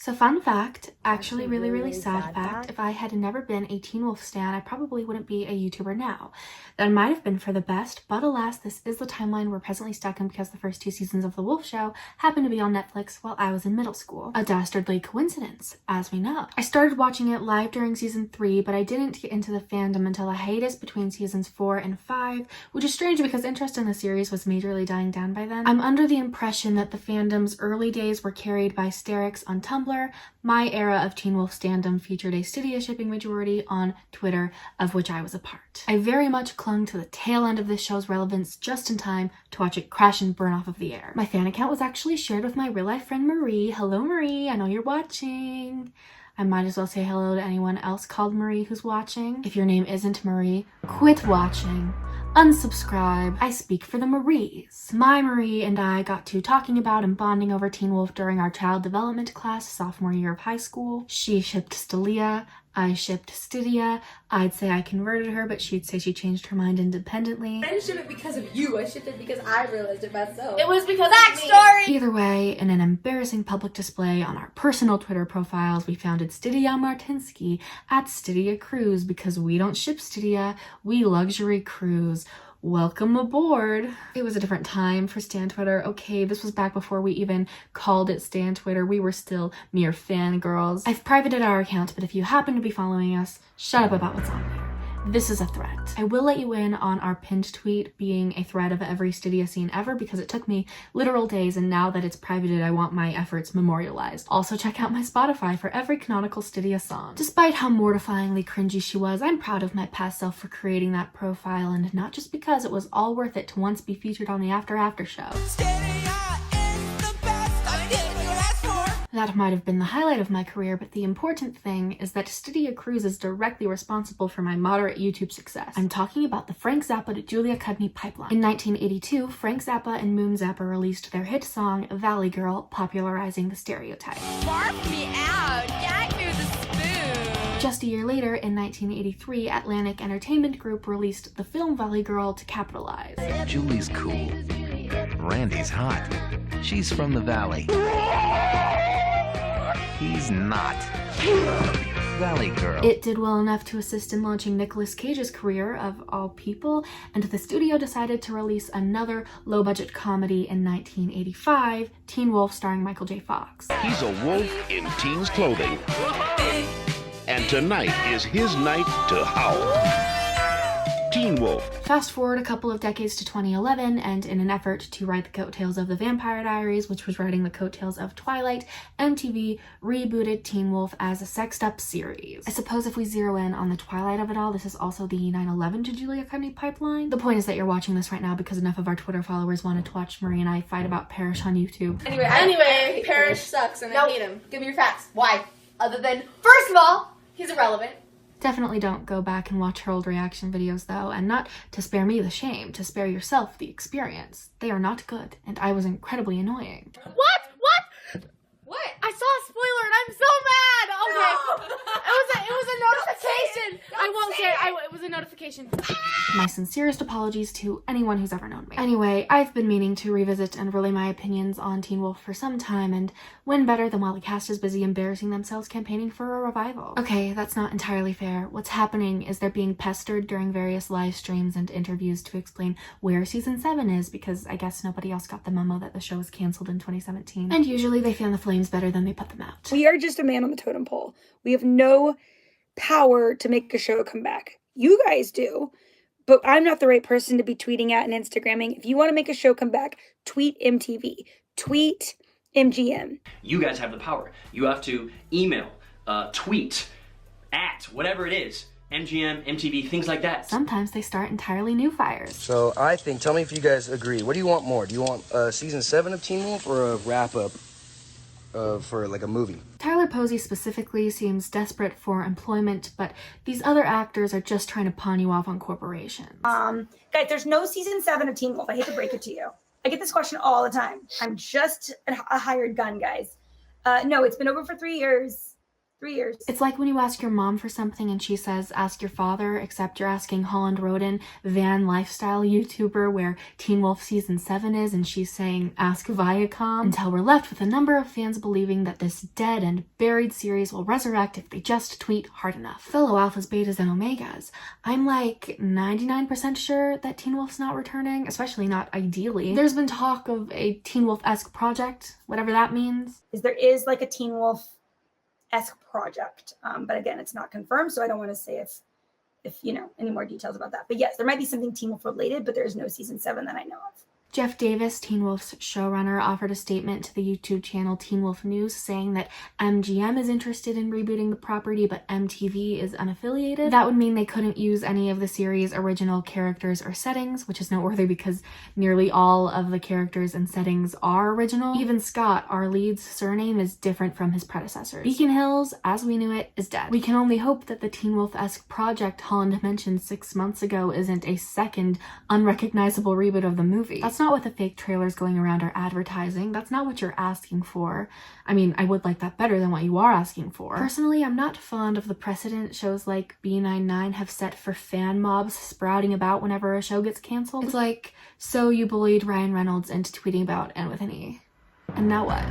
So fun fact, actually really sad fact, if I had never been a Teen Wolf stan, I probably wouldn't be a YouTuber now. That might have been for the best, but alas, this is the timeline we're presently stuck in because the first 2 seasons of The Wolf Show happened to be on Netflix while I was in middle school. A dastardly coincidence, as we know. I started watching it live during season 3, but I didn't get into the fandom until a hiatus between seasons 4 and 5, which is strange because interest in the series was majorly dying down by then. I'm under the impression that the fandom's early days were carried by Sterix on Tumblr. My era of Teen Wolf standom featured a Stydia shipping majority on Twitter, of which I was a part. I very much clung to the tail end of this show's relevance just in time to watch it crash and burn off of the air. My fan account was actually shared with my real-life friend Marie. Hello Marie, I know you're watching. I might as well say hello to anyone else called Marie who's watching. If your name isn't Marie, quit watching. Unsubscribe. I speak for the Maries. My Marie and I got to talking about and bonding over Teen Wolf during our child development class sophomore year of high school. She shipped Stelia, I shipped Stydia. I'd say I converted her, but she'd say she changed her mind independently. I didn't ship it because of you. I shipped it because I realized it myself. It was because backstory. Either way, in an embarrassing public display on our personal Twitter profiles, we founded Stydia Martinsky at Stydia Cruise because we don't ship Stydia, we luxury cruise. Welcome aboard. It was a different time for Stan Twitter. Okay, this was back before we even called it Stan Twitter. We were still mere fangirls. I've privated our account, but if you happen to be following us, shut up about what's on there. This is a threat. I will let you in on our pinned tweet being a thread of every Stydia scene ever because it took me literal days, and now that it's privated, I want my efforts memorialized. Also check out my Spotify for every canonical Stydia song. Despite how mortifyingly cringy she was, I'm proud of my past self for creating that profile, and not just because it was all worth it to once be featured on the After show. That might have been the highlight of my career, but the important thing is that Stydia Cruise is directly responsible for my moderate YouTube success. I'm talking about the Frank Zappa to Juliacudney pipeline. In 1982, Frank Zappa and Moon Zappa released their hit song, Valley Girl, popularizing the stereotype. Barf me out, gag me with a spoon. Just a year later, in 1983, Atlantic Entertainment Group released the film Valley Girl to capitalize. Julie's cool. Randy's hot. She's from the valley. He's not. Valley Girl. It did well enough to assist in launching Nicolas Cage's career, of all people, and the studio decided to release another low-budget comedy in 1985, Teen Wolf starring Michael J. Fox. He's a wolf in teen's clothing. And tonight is his night to howl. Teen Wolf. Fast forward a couple of decades to 2011, and in an effort to ride the coattails of The Vampire Diaries, which was riding the coattails of Twilight, MTV rebooted Teen Wolf as a sexed-up series. I suppose if we zero in on the Twilight of it all, this is also the 9/11 to Juliacudney pipeline. The point is that you're watching this right now because enough of our Twitter followers wanted to watch Marie and I fight about Parrish on YouTube. Anyway, Parrish sucks and I hate him. Give me your facts. Why? Other than, first of all, he's irrelevant. Definitely don't go back and watch her old reaction videos though, and not to spare me the shame, to spare yourself the experience. They are not good, and I was incredibly annoying. What? I saw a spoiler and I'm so mad! Okay. No. It was a notification! I won't say it. It was a notification. My sincerest apologies to anyone who's ever known me. Anyway, I've been meaning to revisit and relay my opinions on Teen Wolf for some time, and when better than while the cast is busy embarrassing themselves campaigning for a revival. Okay, that's not entirely fair. What's happening is they're being pestered during various live streams and interviews to explain where season 7 is, because I guess nobody else got the memo that the show was canceled in 2017. And usually they fan the flames better than they put them out. We are just a man on the totem pole. We have no power to make a show come back. You guys do. But I'm not the right person to be tweeting at and Instagramming. If you want to make a show come back, tweet MTV. Tweet MGM. You guys have the power. You have to email, tweet, at, whatever it is. MGM, MTV, things like that. Sometimes they start entirely new fires. So I think, tell me if you guys agree. What do you want more? Do you want season 7 of Teen Wolf or a wrap-up for like a movie? Tyler Posey specifically seems desperate for employment, but these other actors are just trying to pawn you off on corporations. Guys, there's no season 7 of Teen Wolf. I hate to break it to you. I get this question all the time. I'm just a hired gun, guys. No, it's been over for 3 years. 3 years. It's like when you ask your mom for something and she says, ask your father, except you're asking Holland Roden, van lifestyle YouTuber where Teen Wolf Season 7 is, and she's saying, ask Viacom, until we're left with a number of fans believing that this dead and buried series will resurrect if they just tweet hard enough. Fellow alphas, betas, and omegas, I'm like 99% sure that Teen Wolf's not returning, especially not ideally. There's been talk of a Teen Wolf-esque project, whatever that means. There is like a Teen Wolf-esque project, but again, it's not confirmed, so I don't want to say if you know any more details about that. But yes, there might be something Teen Wolf related, but there's no season 7 that I know of. Jeff Davis, Teen Wolf's showrunner, offered a statement to the YouTube channel Teen Wolf News saying that MGM is interested in rebooting the property, but MTV is unaffiliated. That would mean they couldn't use any of the series' original characters or settings, which is noteworthy because nearly all of the characters and settings are original. Even Scott, our lead's surname, is different from his predecessors. Beacon Hills, as we knew it, is dead. We can only hope that the Teen Wolf-esque project Holland mentioned 6 months ago isn't a second unrecognizable reboot of the movie. That's not what the fake trailers going around are advertising. That's not what you're asking for. I mean, I would like that better than what you are asking for. Personally, I'm not fond of the precedent shows like B99 have set for fan mobs sprouting about whenever a show gets canceled. It's like, so you bullied Ryan Reynolds into tweeting about Anne with an E. And now what?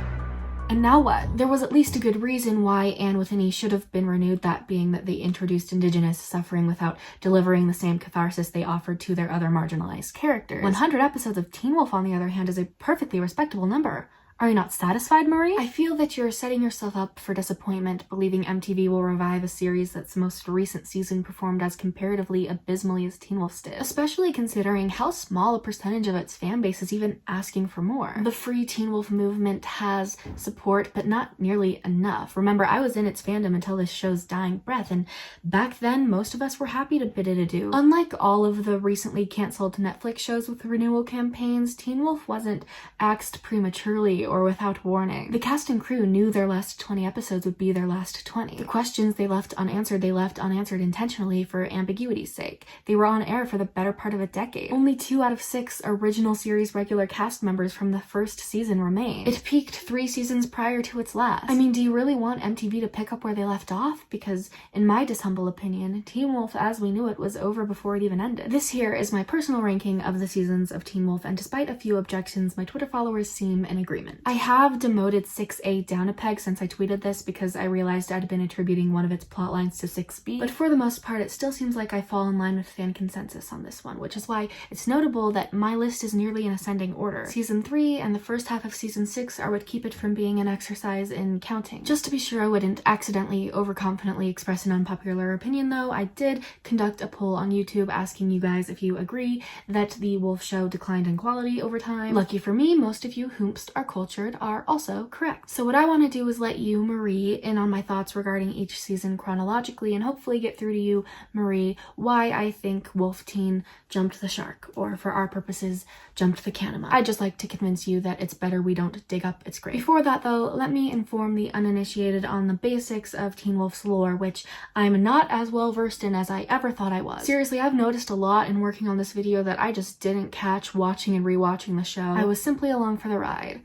And now what? There was at least a good reason why Anne with an E should have been renewed, that being that they introduced Indigenous suffering without delivering the same catharsis they offered to their other marginalized characters. 100 episodes of Teen Wolf, on the other hand, is a perfectly respectable number. Are you not satisfied, Marie? I feel that you're setting yourself up for disappointment, believing MTV will revive a series that's most recent season performed as comparatively abysmally as Teen Wolf's did, especially considering how small a percentage of its fan base is even asking for more. The free Teen Wolf movement has support, but not nearly enough. Remember, I was in its fandom until this show's dying breath, and back then, most of us were happy to bid it adieu. Unlike all of the recently canceled Netflix shows with renewal campaigns, Teen Wolf wasn't axed prematurely or without warning. The cast and crew knew their last 20 episodes would be their last 20. The questions they left unanswered intentionally for ambiguity's sake. They were on air for the better part of a decade. Only 2 out of 6 original series regular cast members from the first season remain. It peaked 3 seasons prior to its last. I mean, do you really want MTV to pick up where they left off? Because in my dishumble opinion, Teen Wolf as we knew it was over before it even ended. This here is my personal ranking of the seasons of Teen Wolf, and despite a few objections, my Twitter followers seem in agreement. I have demoted 6A down a peg since I tweeted this because I realized I'd been attributing one of its plotlines to 6B, but for the most part it still seems like I fall in line with fan consensus on this one, which is why it's notable that my list is nearly in ascending order. Season 3 and the first half of Season 6 are what keep it from being an exercise in counting. Just to be sure I wouldn't accidentally overconfidently express an unpopular opinion though, I did conduct a poll on YouTube asking you guys if you agree that the Wolf show declined in quality over time. Lucky for me, most of you whomst are cultured are also correct. So what I want to do is let you, Marie, in on my thoughts regarding each season chronologically and hopefully get through to you, Marie, why I think Wolf Teen jumped the shark, or for our purposes, jumped the Canema. I'd just like to convince you that it's better we don't dig up its grave. Before that though, let me inform the uninitiated on the basics of Teen Wolf's lore, which I'm not as well versed in as I ever thought I was. Seriously, I've noticed a lot in working on this video that I just didn't catch watching and rewatching the show. I was simply along for the ride.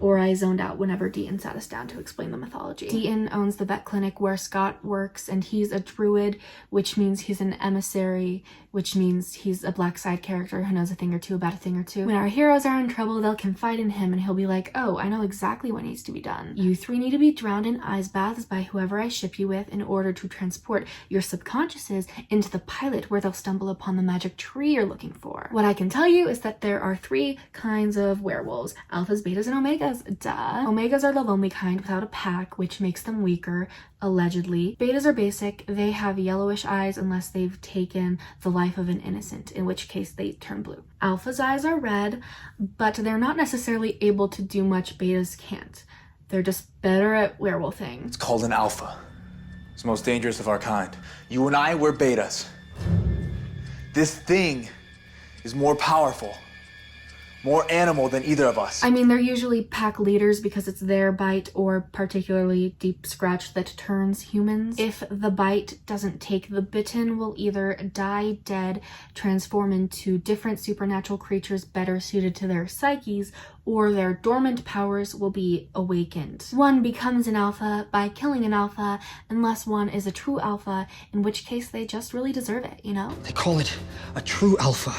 Or I zoned out whenever Deaton sat us down to explain the mythology. Deaton owns the vet clinic where Scott works, and he's a druid, which means he's an emissary, which means he's a black side character who knows a thing or two about a thing or two. When our heroes are in trouble, they'll confide in him and he'll be like, oh, I know exactly what needs to be done. You 3 need to be drowned in ice baths by whoever I ship you with in order to transport your subconsciouses into the pilot where they'll stumble upon the magic tree you're looking for. What I can tell you is that there are 3 kinds of werewolves: alphas, betas, and omegas. Duh. Omegas are the lonely kind without a pack, which makes them weaker, allegedly. Betas are basic. They have yellowish eyes unless they've taken the life of an innocent, in which case they turn blue. Alpha's eyes are red, but they're not necessarily able to do much betas can't. They're just better at werewolfing. It's called an alpha. It's the most dangerous of our kind. You and I, we're betas. This thing is more powerful, more animal than either of us. I mean, they're usually pack leaders because it's their bite or particularly deep scratch that turns humans. If the bite doesn't take, the bitten will either die dead, transform into different supernatural creatures better suited to their psyches, or their dormant powers will be awakened. One becomes an alpha by killing an alpha, unless one is a true alpha, in which case they just really deserve it, you know? They call it a true alpha.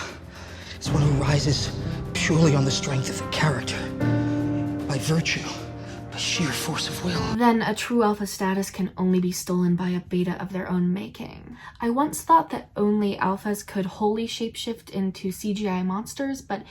It's one who rises purely on the strength of character, by virtue, by sheer force of will. Then a true alpha status can only be stolen by a beta of their own making. I once thought that only alphas could wholly shapeshift into CGI monsters, but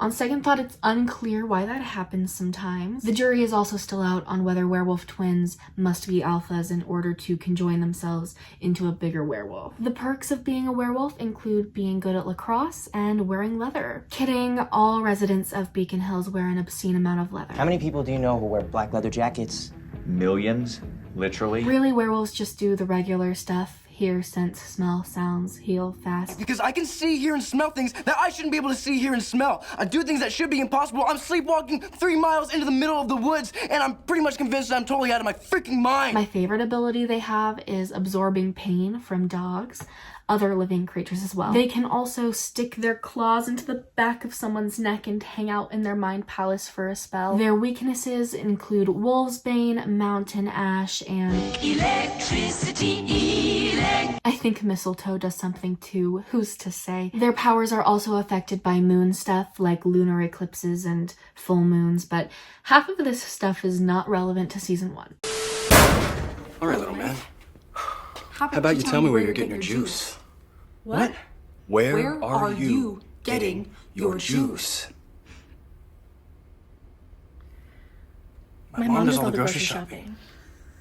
on second thought, it's unclear why that happens sometimes. The jury is also still out on whether werewolf twins must be alphas in order to conjoin themselves into a bigger werewolf. The perks of being a werewolf include being good at lacrosse and wearing leather. Kidding, all residents of Beacon Hills wear an obscene amount of leather. How many people do you know who wear black leather jackets? Millions, literally. Really, werewolves just do the regular stuff. Hear, sense, smell, sounds, heal, fast. Because I can see, hear, and smell things that I shouldn't be able to see, hear, and smell. I do things that should be impossible. I'm sleepwalking 3 miles into the middle of the woods, and I'm pretty much convinced that I'm totally out of my freaking mind. My favorite ability they have is absorbing pain from dogs, other living creatures as well. They can also stick their claws into the back of someone's neck and hang out in their mind palace for a spell. Their weaknesses include wolfsbane, mountain ash, and electricity. I think mistletoe does something too, who's to say? Their powers are also affected by moon stuff like lunar eclipses and full moons, but half of this stuff is not relevant to season 1. All right, little man. How about you tell me where you're getting your juice? What? Where are you getting your juice? My mom does all the grocery shopping.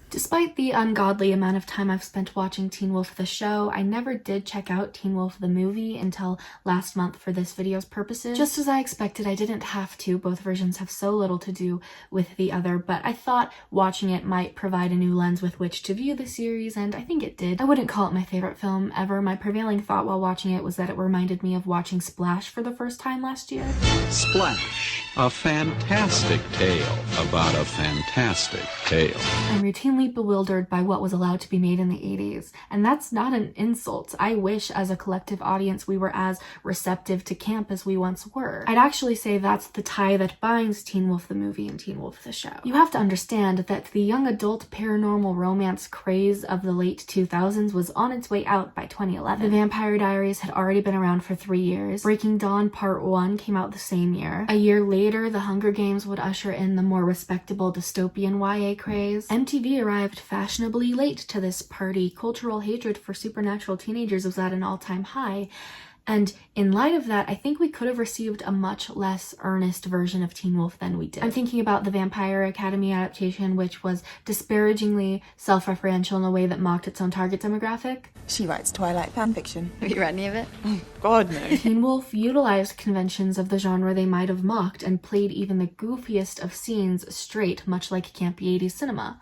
Despite the ungodly amount of time I've spent watching Teen Wolf the show, I never did check out Teen Wolf the movie until last month for this video's purposes. Just as I expected, I didn't have to. Both versions have so little to do with the other, but I thought watching it might provide a new lens with which to view the series, and I think it did. I wouldn't call it my favorite film ever. My prevailing thought while watching it was that it reminded me of watching Splash for the first time last year. Splash, a fantastic tale about a fantastic tale. I'm routinely bewildered by what was allowed to be made in the 80s, and that's not an insult. I wish as a collective audience we were as receptive to camp as we once were. I'd actually say that's the tie that binds Teen Wolf the movie and Teen Wolf the show. You have to understand that the young adult paranormal romance craze of the late 2000s was on its way out by 2011. The Vampire Diaries had already been around for 3 years. Breaking Dawn Part 1 came out the same year. A year later, The Hunger Games would usher in the more respectable dystopian YA craze. MTV arrived fashionably late to this party. Cultural hatred for supernatural teenagers was at an all-time high. And in light of that, I think we could have received a much less earnest version of Teen Wolf than we did. I'm thinking about the Vampire Academy adaptation, which was disparagingly self-referential in a way that mocked its own target demographic. She writes Twilight fanfiction. Have you read any of it? God, no. Teen Wolf utilized conventions of the genre they might have mocked and played even the goofiest of scenes straight, much like campy 80s cinema.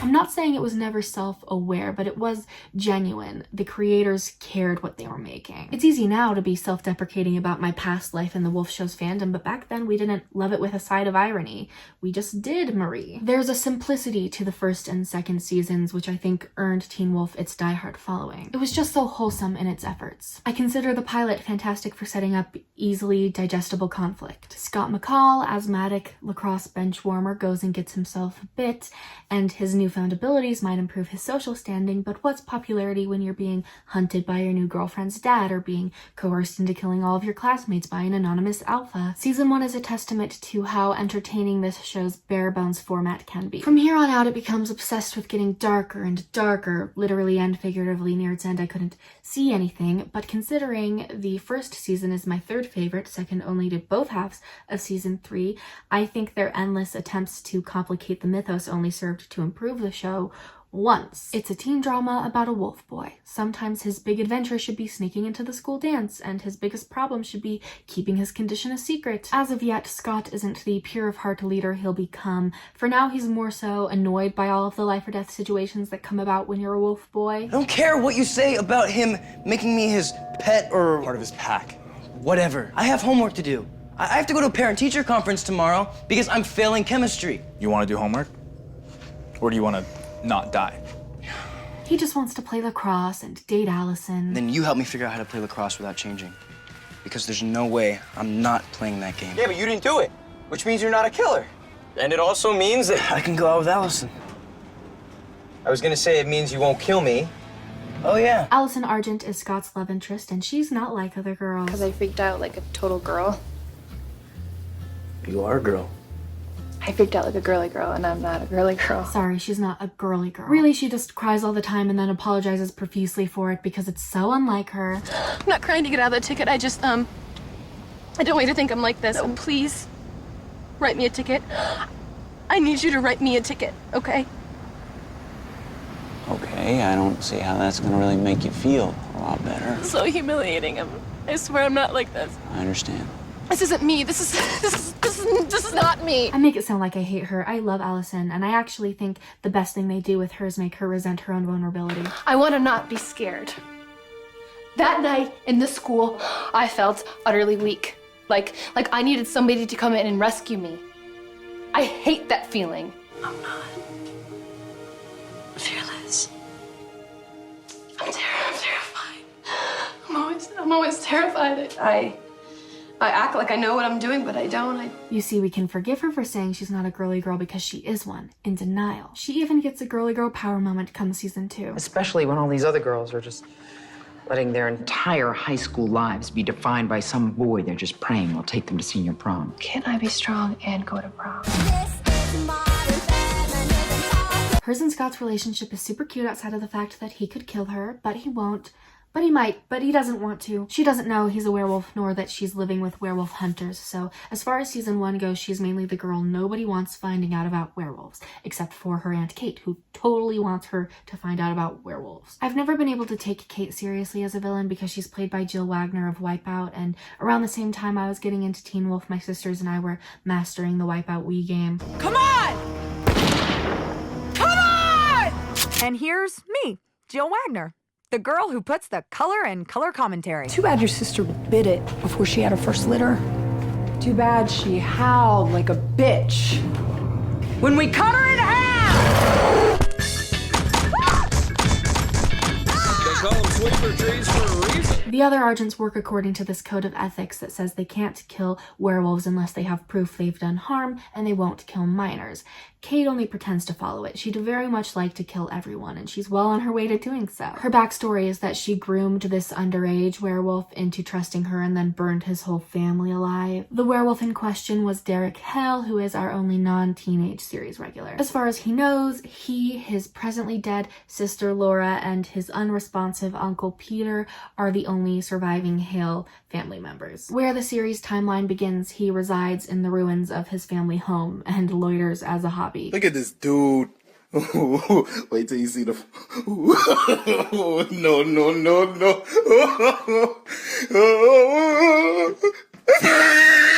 I'm not saying it was never self-aware, but it was genuine. The creators cared what they were making. It's easy now to be self-deprecating about my past life in the Wolf Show's fandom, but back then we didn't love it with a side of irony. We just did, Marie. There's a simplicity to the first and second seasons, which I think earned Teen Wolf its diehard following. It was just so wholesome in its efforts. I consider the pilot fantastic for setting up easily digestible conflict. Scott McCall, asthmatic lacrosse bench warmer, goes and gets himself bit, and his newfound abilities might improve his social standing, but what's popularity when you're being hunted by your new girlfriend's dad or being coerced into killing all of your classmates by an anonymous alpha? Season 1 is a testament to how entertaining this show's bare-bones format can be. From here on out, it becomes obsessed with getting darker and darker, literally and figuratively. Near its end, I couldn't see anything, but considering the first season is my third favorite, second only to both halves of season 3, I think their endless attempts to complicate the mythos only served to improve the show once. It's a teen drama about a wolf boy. Sometimes his big adventure should be sneaking into the school dance, and his biggest problem should be keeping his condition a secret. As of yet, Scott isn't the pure of heart leader he'll become. For now, he's more so annoyed by all of the life or death situations that come about when you're a wolf boy. I don't care what you say about him making me his pet or Part of his pack. whatever. I have homework to do. I have to go to a parent-teacher conference tomorrow because I'm failing chemistry. You want to do homework? Or do you want to not die? He just wants to play lacrosse and date Allison. Then you help me figure out how to play lacrosse without changing. Because there's no way I'm not playing that game. Yeah, but you didn't do it, which means you're not a killer. And it also means that I can go out with Allison. I was gonna say it means you won't kill me. Oh, yeah. Allison Argent is Scott's love interest, and she's not like other girls. Because I freaked out like a total girl. You are a girl. I freaked out like a girly girl, and I'm not a girly girl. Sorry, she's not a girly girl. Really, she just cries all the time and then apologizes profusely for it because it's so unlike her. I'm not crying to get out of the ticket. I just, I don't want you to think I'm like this. So please, write me a ticket. I need you to write me a ticket, okay? Okay, I don't see how that's gonna really make you feel a lot better. It's so humiliating. I swear I'm not like this. I understand. This isn't me. This is not me. I make it sound like I hate her. I love Allison, and I actually think the best thing they do with her is make her resent her own vulnerability. I want to not be scared. That night in the school, I felt utterly weak. Like I needed somebody to come in and rescue me. I hate that feeling. I'm not fearless. I'm terrified. I'm always terrified. I act like I know what I'm doing, but I don't. You see, we can forgive her for saying she's not a girly girl because she is one, in denial. She even gets a girly girl power moment come season 2. Especially when all these other girls are just letting their entire high school lives be defined by some boy they're just praying will take them to senior prom. Can I be strong and go to prom? Hers and Scott's relationship is super cute outside of the fact that he could kill her, but he won't. But he might, but he doesn't want to. She doesn't know he's a werewolf, nor that she's living with werewolf hunters, so as far as season 1 goes, she's mainly the girl nobody wants finding out about werewolves, except for her Aunt Kate, who totally wants her to find out about werewolves. I've never been able to take Kate seriously as a villain because she's played by Jill Wagner of Wipeout, and around the same time I was getting into Teen Wolf, my sisters and I were mastering the Wipeout Wii game. Come on! Come on! And here's me, Jill Wagner. The girl who puts the color in color commentary. Too bad your sister bit it before she had her first litter. Too bad she howled like a bitch. When we cut her in half! They call them sleeper trees for a reason. The other Argents work according to this code of ethics that says they can't kill werewolves unless they have proof they've done harm, and they won't kill minors. Kate only pretends to follow it. She'd very much like to kill everyone, and she's well on her way to doing so. Her backstory is that she groomed this underage werewolf into trusting her and then burned his whole family alive. The werewolf in question was Derek Hale, who is our only non-teenage series regular. As far as he knows, he, his presently dead sister Laura, and his unresponsive uncle Peter are the only surviving Hale family members. Where the series timeline begins, he resides in the ruins of his family home and loiters as a hobby. Look at this dude. Wait till you see the... No.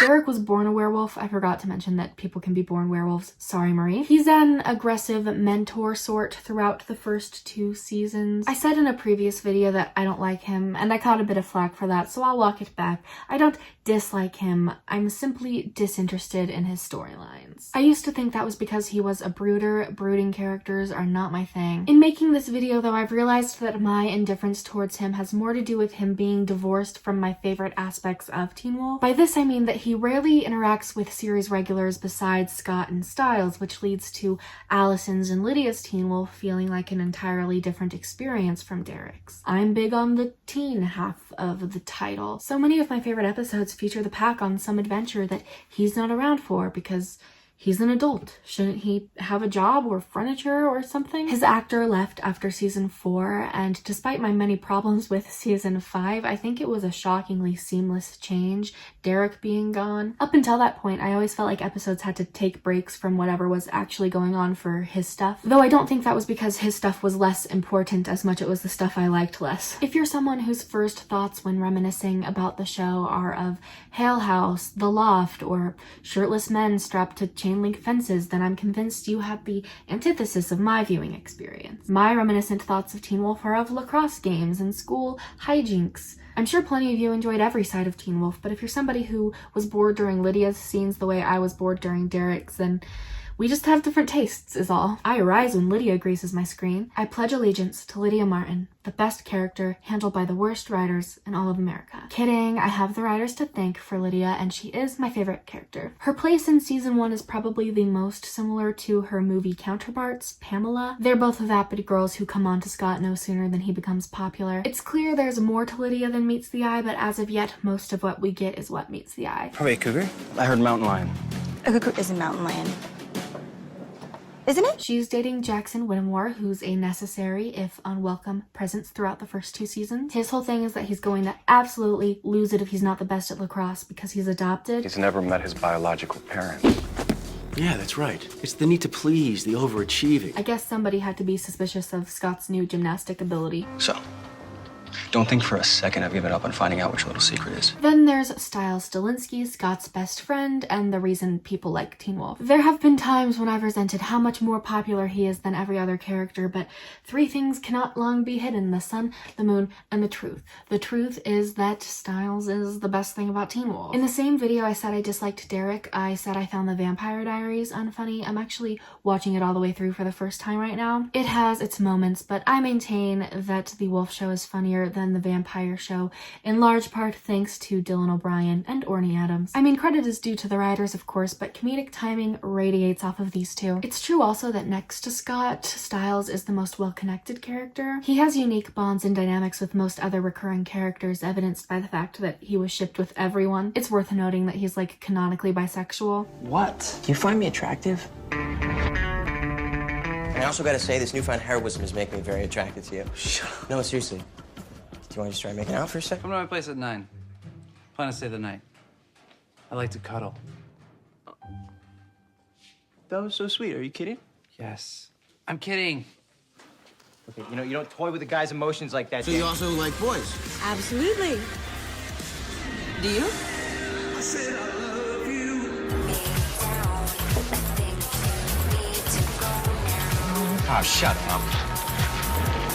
Derek was born a werewolf. I forgot to mention that people can be born werewolves. Sorry, Marie. He's an aggressive mentor sort throughout the first 2 seasons. I said in a previous video that I don't like him, and I caught a bit of flack for that, so I'll walk it back. I don't dislike him. I'm simply disinterested in his storylines. I used to think that was because he was a brooder. Brooding characters are not my thing. In making this video, though, I've realized that my indifference towards him has more to do with him being divorced from my favorite aspects of Teen Wolf. By this I mean that he rarely interacts with series regulars besides Scott and Styles, which leads to Allison's and Lydia's Teen Wolf feeling like an entirely different experience from Derek's. I'm big on the teen half of the title. So many of my favorite episodes feature the pack on some adventure that he's not around for because He's an adult. Shouldn't he have a job or furniture or something? His actor left after season 4, and despite my many problems with season 5, I think it was a shockingly seamless change, Derek being gone. Up until that point, I always felt like episodes had to take breaks from whatever was actually going on for his stuff, though I don't think that was because his stuff was less important as much it was the stuff I liked less. If you're someone whose first thoughts when reminiscing about the show are of Hale House, The Loft, or shirtless men strapped to chain link fences, then I'm convinced you have the antithesis of my viewing experience. My reminiscent thoughts of Teen Wolf are of lacrosse games and school hijinks. I'm sure plenty of you enjoyed every side of Teen Wolf, but if you're somebody who was bored during Lydia's scenes the way I was bored during Derek's, then we just have different tastes, is all. I rise when Lydia graces my screen. I pledge allegiance to Lydia Martin, the best character handled by the worst writers in all of America. Kidding, I have the writers to thank for Lydia, and she is my favorite character. Her place in season 1 is probably the most similar to her movie counterparts, Pamela. They're both vapid girls who come on to Scott no sooner than he becomes popular. It's clear there's more to Lydia than meets the eye, but as of yet, most of what we get is what meets the eye. Probably a cougar? I heard mountain lion. A cougar is a mountain lion. Isn't it? She's dating Jackson Whittemore, who's a necessary, if unwelcome, presence throughout the first 2 seasons. His whole thing is that he's going to absolutely lose it if he's not the best at lacrosse because he's adopted. He's never met his biological parent. Yeah, that's right. It's the need to please, the overachieving. I guess somebody had to be suspicious of Scott's new gymnastic ability. So, don't think for a second I've given up on finding out what your little secret is. Then there's Styles Stilinski, Scott's best friend, and the reason people like Teen Wolf. There have been times when I've resented how much more popular he is than every other character, but 3 things cannot long be hidden: the sun, the moon, and the truth. The truth is that Styles is the best thing about Teen Wolf. In the same video I said I disliked Derek, I said I found the Vampire Diaries unfunny. I'm actually watching it all the way through for the first time right now. It has its moments, but I maintain that The Wolf Show is funnier than The Vampire Show, in large part thanks to Dylan O'Brien and Orny Adams. I mean, credit is due to the writers, of course, but comedic timing radiates off of these two. It's true also that next to Scott, Styles is the most well-connected character. He has unique bonds and dynamics with most other recurring characters, evidenced by the fact that he was shipped with everyone. It's worth noting that he's like canonically bisexual. What? Do you find me attractive? And I also gotta say, this newfound heroism is making me very attracted to you. Shut up. No, seriously. Do you want to just try making out for a sec? Come to my place at 9. Plan to stay the night. I like to cuddle. That was so sweet. Are you kidding? Yes. I'm kidding. Okay, you don't toy with a guy's emotions like that. So you also like boys? Absolutely. Do you? I said I love you. Oh, shut up.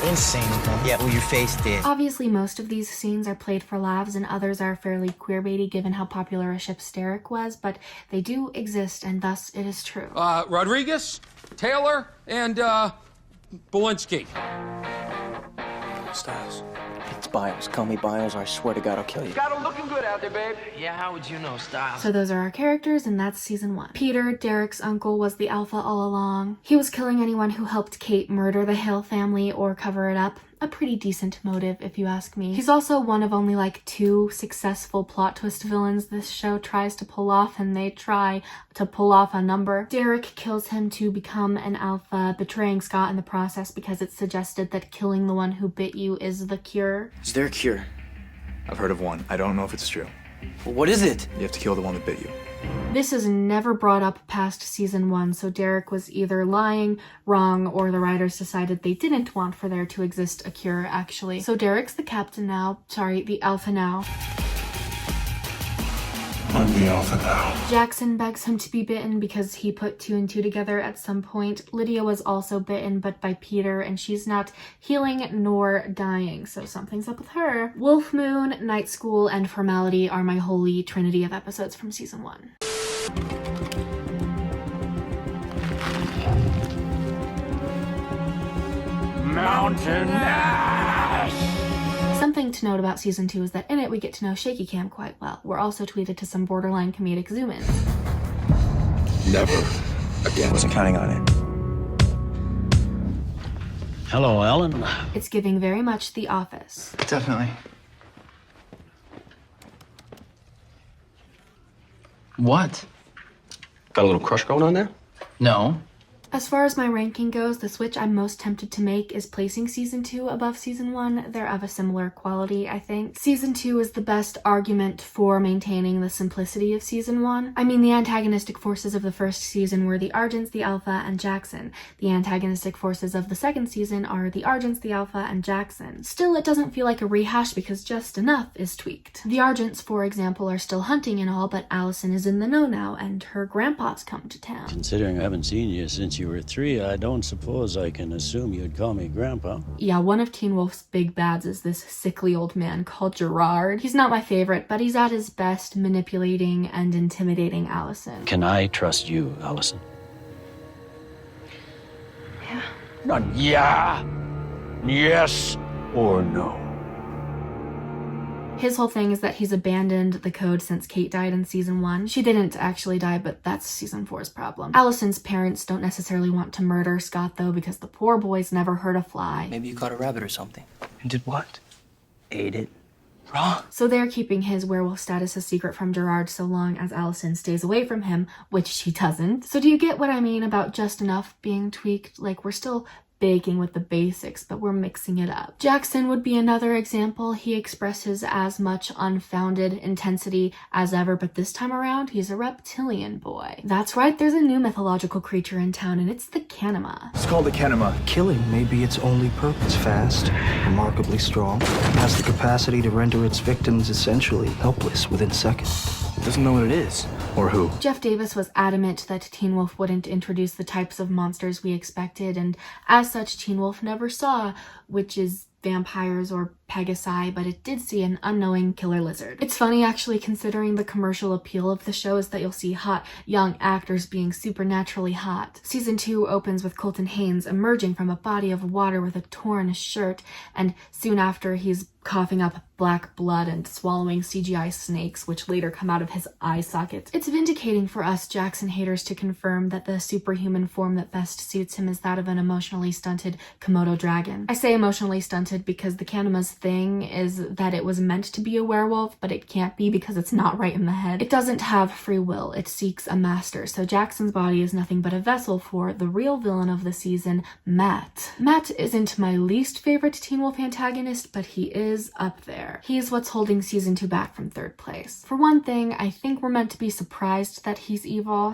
Insane. Yeah, well, your face did. Obviously, most of these scenes are played for laughs and others are fairly queerbaity given how popular a ship Derek was, but they do exist and thus it is true. Rodriguez, Taylor, and, Bolinski. Styles. It's Biles. Call me Biles or I swear to God I'll kill you. Got him looking good out there, babe. Yeah, how would you know, Styles? So those are our characters, and that's season 1. Peter, Derek's uncle, was the alpha all along. He was killing anyone who helped Kate murder the Hale family or cover it up. A pretty decent motive, if you ask me. He's also one of only like 2 successful plot twist villains this show tries to pull off, and they try to pull off a number. Derek kills him to become an alpha, betraying Scott in the process because it's suggested that killing the one who bit you is the cure. Is there a cure? I've heard of one. I don't know if it's true. Well, what is it? You have to kill the one that bit you. This is never brought up past season 1, so Derek was either lying, wrong, or the writers decided they didn't want for there to exist a cure, actually. So Derek's the captain now. Sorry, the alpha now. I'm the alpha now. Jackson begs him to be bitten because he put 2 and 2 together at some point. Lydia was also bitten, but by Peter, and she's not healing nor dying, so something's up with her. Wolf Moon, Night School, and Formality are my holy trinity of episodes from season 1. Mountain Ash! Something to note about season 2 is that in it we get to know Shaky Cam quite well. We're also tweeted to some borderline comedic zoom-ins. Never again. Wasn't counting on it. Hello, Ellen. It's giving very much The Office. Definitely. What? Got a little crush going on there? No. As far as my ranking goes, the switch I'm most tempted to make is placing Season 2 above Season 1. They're of a similar quality, I think. Season 2 is the best argument for maintaining the simplicity of Season 1. I mean, the antagonistic forces of the first season were the Argents, the Alpha, and Jackson. The antagonistic forces of the second season are the Argents, the Alpha, and Jackson. Still, it doesn't feel like a rehash because just enough is tweaked. The Argents, for example, are still hunting and all, but Allison is in the know now, and her grandpa's come to town. Considering I haven't seen you since you were 3, I don't suppose I can assume you'd call me Grandpa. Yeah, one of Teen Wolf's big bads is this sickly old man called Gerard. He's not my favorite, but he's at his best manipulating and intimidating Allison. Can I trust you, Allison? Yeah. Not yeah, yes, or no. His whole thing is that he's abandoned the code since Kate died in Season 1. She didn't actually die, but that's Season 4's problem. Allison's parents don't necessarily want to murder Scott, though, because the poor boy's never hurt a fly. Maybe you caught a rabbit or something. And did what? Ate it. Wrong. So they're keeping his werewolf status a secret from Gerard so long as Allison stays away from him, which she doesn't. So do you get what I mean about just enough being tweaked? Like, we're still baking with the basics, but we're mixing it up. Jackson would be another example. He expresses as much unfounded intensity as ever, but this time around, he's a reptilian boy. That's right, there's a new mythological creature in town, and it's the Canema. It's called the Canema. Killing may be its only purpose. Fast, remarkably strong, and has the capacity to render its victims essentially helpless within seconds. It doesn't know what it is. Or who. Jeff Davis was adamant that Teen Wolf wouldn't introduce the types of monsters we expected, and as such, Teen Wolf never saw witches, vampires, or Pegasi, but it did see an unknowing killer lizard. It's funny, actually, considering the commercial appeal of the show is that you'll see hot, young actors being supernaturally hot. Season 2 opens with Colton Haynes emerging from a body of water with a torn shirt, and soon after he's coughing up black blood and swallowing CGI snakes, which later come out of his eye sockets. It's vindicating for us Jackson haters to confirm that the superhuman form that best suits him is that of an emotionally stunted Komodo dragon. I say emotionally stunted because the Canema's thing is that it was meant to be a werewolf, but it can't be because it's not right in the head. It doesn't have free will, it seeks a master, so Jackson's body is nothing but a vessel for the real villain of the season, Matt. Matt isn't my least favorite Teen Wolf antagonist, but he is up there. He's what's holding Season 2 back from third place. For one thing, I think we're meant to be surprised that he's evil.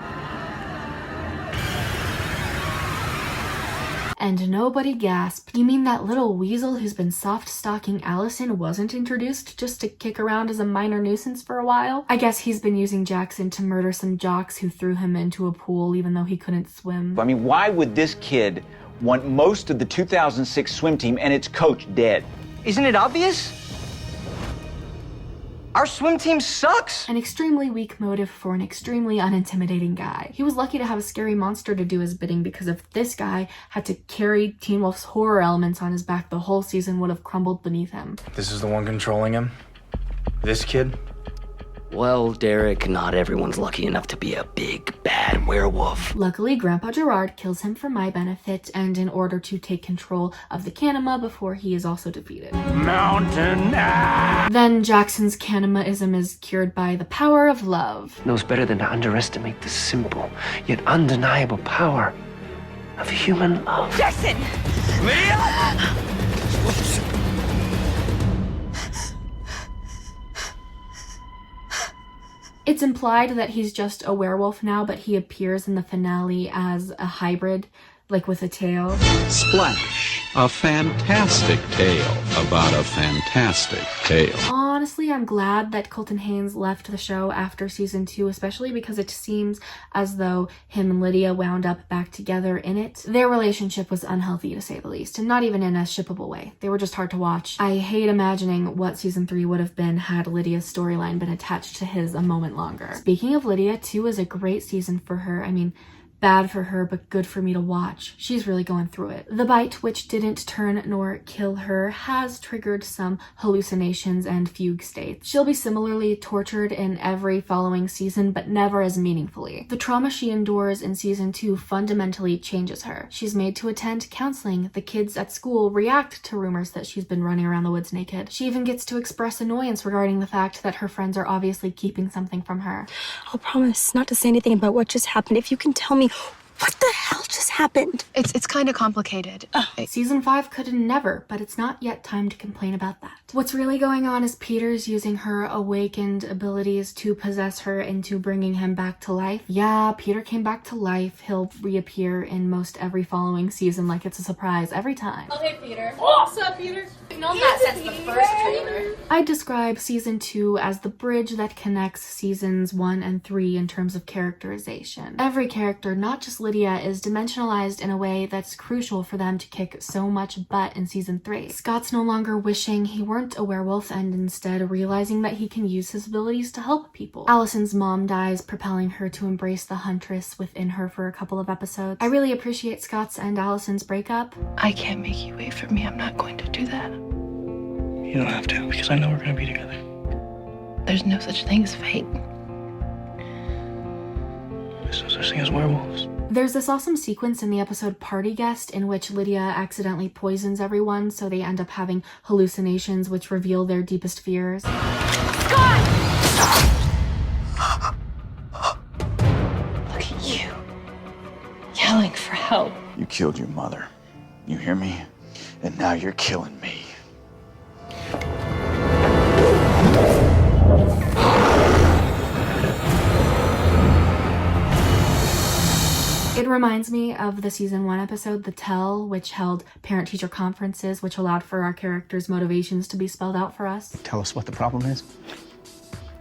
And nobody gasped. You mean that little weasel who's been soft-stalking Allison wasn't introduced just to kick around as a minor nuisance for a while? I guess he's been using Jackson to murder some jocks who threw him into a pool even though he couldn't swim. I mean, why would this kid want most of the 2006 swim team and its coach dead? Isn't it obvious? Our swim team sucks! An extremely weak motive for an extremely unintimidating guy. He was lucky to have a scary monster to do his bidding, because if this guy had to carry Teen Wolf's horror elements on his back, the whole season would have crumbled beneath him. This is the one controlling him? This kid? Well, Derek, not everyone's lucky enough to be a big, bad werewolf. Luckily, Grandpa Gerard kills him for my benefit and in order to take control of the Canema before he is also defeated. Mountain Then Jackson's Canemaism is cured by the power of love. Knows better than to underestimate the simple, yet undeniable power of human love. Jackson! It's implied that he's just a werewolf now, but he appears in the finale as a hybrid, like with a tail. Splash, a fantastic tale about a fantastic tale. Honestly, I'm glad that Colton Haynes left the show after Season 2, especially because it seems as though him and Lydia wound up back together in it. Their relationship was unhealthy, to say the least, and not even in a shippable way. They were just hard to watch. I hate imagining what Season 3 would have been had Lydia's storyline been attached to his a moment longer. Speaking of Lydia, 2 is a great season for her. I mean, Bad for her, but good for me to watch. She's really going through it. The bite, which didn't turn nor kill her, has triggered some hallucinations and fugue states. She'll be similarly tortured in every following season, but never as meaningfully. The trauma she endures in season 2 fundamentally changes her. She's made to attend counseling. The kids at school react to rumors that she's been running around the woods naked. She even gets to express annoyance regarding the fact that her friends are obviously keeping something from her. I'll promise not to say anything about what just happened if you can tell me what the hell just happened. It's kind of complicated. Season 5 could never, but it's not yet time to complain about that. What's really going on is Peter's using her awakened abilities to possess her into bringing him back to life. Yeah, Peter came back to life. He'll reappear in most every following season like it's a surprise every time. Oh, hey, Peter. What's up, Peter? I've known that since the first trailer. I describe season 2 as the bridge that connects seasons 1 and 3 in terms of characterization. Every character, not just Lydia, is dimensionalized in a way that's crucial for them to kick so much butt in season 3. Scott's no longer wishing he weren't a werewolf and instead realizing that he can use his abilities to help people. Allison's mom dies, propelling her to embrace the huntress within her for a couple of episodes. I really appreciate Scott's and Allison's breakup. I can't make you wait for me. I'm not going to do that. You don't have to, because I know we're gonna be together. There's no such thing as fate. There's no such thing as werewolves. There's this awesome sequence in the episode Party Guest in which Lydia accidentally poisons everyone, so they end up having hallucinations which reveal their deepest fears. Scott! Look at you. Yelling for help. You killed your mother. You hear me? And now you're killing me. It reminds me of the season 1 episode, The Tell, which held parent-teacher conferences, which allowed for our characters' motivations to be spelled out for us. Tell us what the problem is.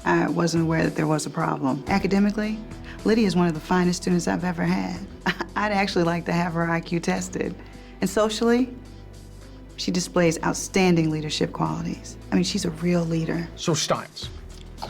I wasn't aware that there was a problem. Academically, Lydia is one of the finest students I've ever had. I'd actually like to have her IQ tested. And socially, she displays outstanding leadership qualities. I mean, she's a real leader. So Stiles,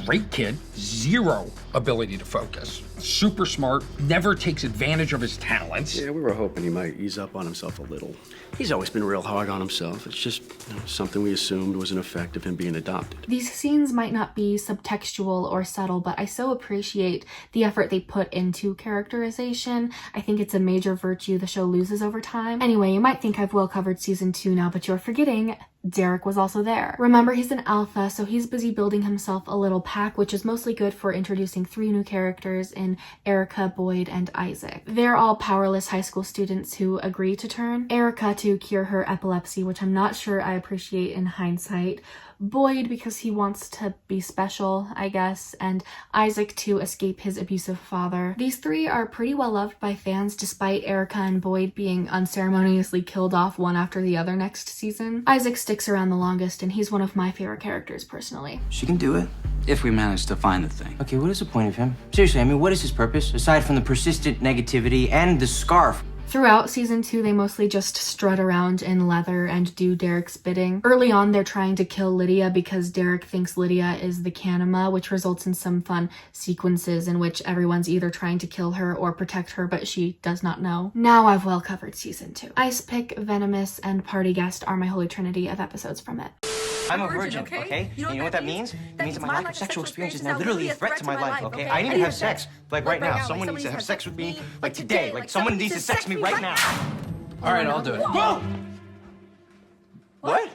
great kid, zero ability to focus, super smart, never takes advantage of his talents. Yeah, we were hoping he might ease up on himself a little. He's always been real hard on himself. It's just something we assumed was an effect of him being adopted. These scenes might not be subtextual or subtle, but I so appreciate the effort they put into characterization. I think it's a major virtue the show loses over time. Anyway, you might think I've well covered season 2 now, but you're forgetting Derek was also there. Remember, he's an alpha, so he's busy building himself a little pack, which is mostly good for introducing 3 new characters in Erica, Boyd, and Isaac. They're all powerless high school students who agree to turn. Erica to cure her epilepsy, which I'm not sure I appreciate in hindsight. Boyd because he wants to be special, I guess, and Isaac to escape his abusive father. These 3 are pretty well loved by fans despite Erica and Boyd being unceremoniously killed off one after the other next season. Isaac sticks around the longest and he's one of my favorite characters personally. She can do it. If we manage to find the thing. Okay, what is the point of him? Seriously, I mean, what is his purpose, aside from the persistent negativity and the scarf? Throughout season 2, they mostly just strut around in leather and do Derek's bidding. Early on, they're trying to kill Lydia because Derek thinks Lydia is the Kanima, which results in some fun sequences in which everyone's either trying to kill her or protect her, but she does not know. Now I've well covered season 2. Ice Pick, Venomous, and Party Guest are my holy trinity of episodes from it. I'm a virgin, okay? You know what that means? It means that my lack of sexual experience is now literally a threat to my life, okay? I need to have sex. Like right now. Someone needs to have sex with me, like today. Like someone needs to sex me right now. All right, I'll do it. Whoa! What?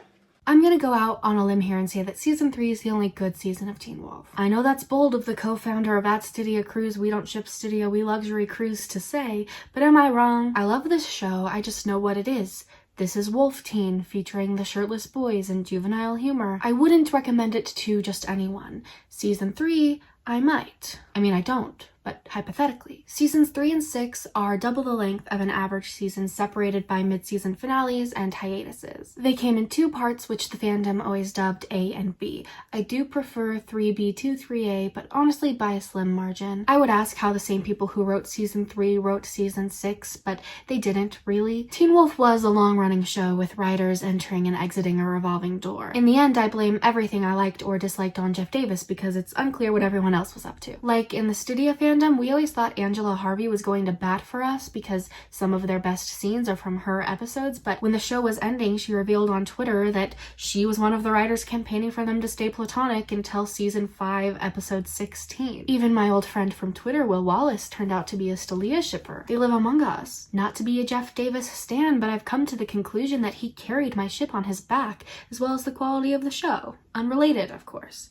I'm gonna go out on a limb here and say that season 3 is the only good season of Teen Wolf. I know that's bold of the co-founder of At Stydia Cruise, We Don't Ship Stydia, We Luxury Cruise to say, but am I wrong? I love this show, I just know what it is. This is Wolf Teen, featuring the shirtless boys and juvenile humor. I wouldn't recommend it to just anyone. Season 3, I might. I mean, I don't, but hypothetically. Seasons 3 and 6 are double the length of an average season, separated by mid-season finales and hiatuses. They came in 2 parts, which the fandom always dubbed A and B. I do prefer 3B to 3A, but honestly by a slim margin. I would ask how the same people who wrote season 3 wrote season 6, but they didn't, really. Teen Wolf was a long-running show with writers entering and exiting a revolving door. In the end, I blame everything I liked or disliked on Jeff Davis because it's unclear what everyone else was up to. Like in the Stydia fandom, fandom, we always thought Angela Harvey was going to bat for us because some of their best scenes are from her episodes, but when the show was ending, she revealed on Twitter that she was one of the writers campaigning for them to stay platonic until season 5, episode 16. Even my old friend from Twitter, Will Wallace, turned out to be a Stelia shipper. They live among us. Not to be a Jeff Davis stan, but I've come to the conclusion that he carried my ship on his back, as well as the quality of the show. Unrelated, of course.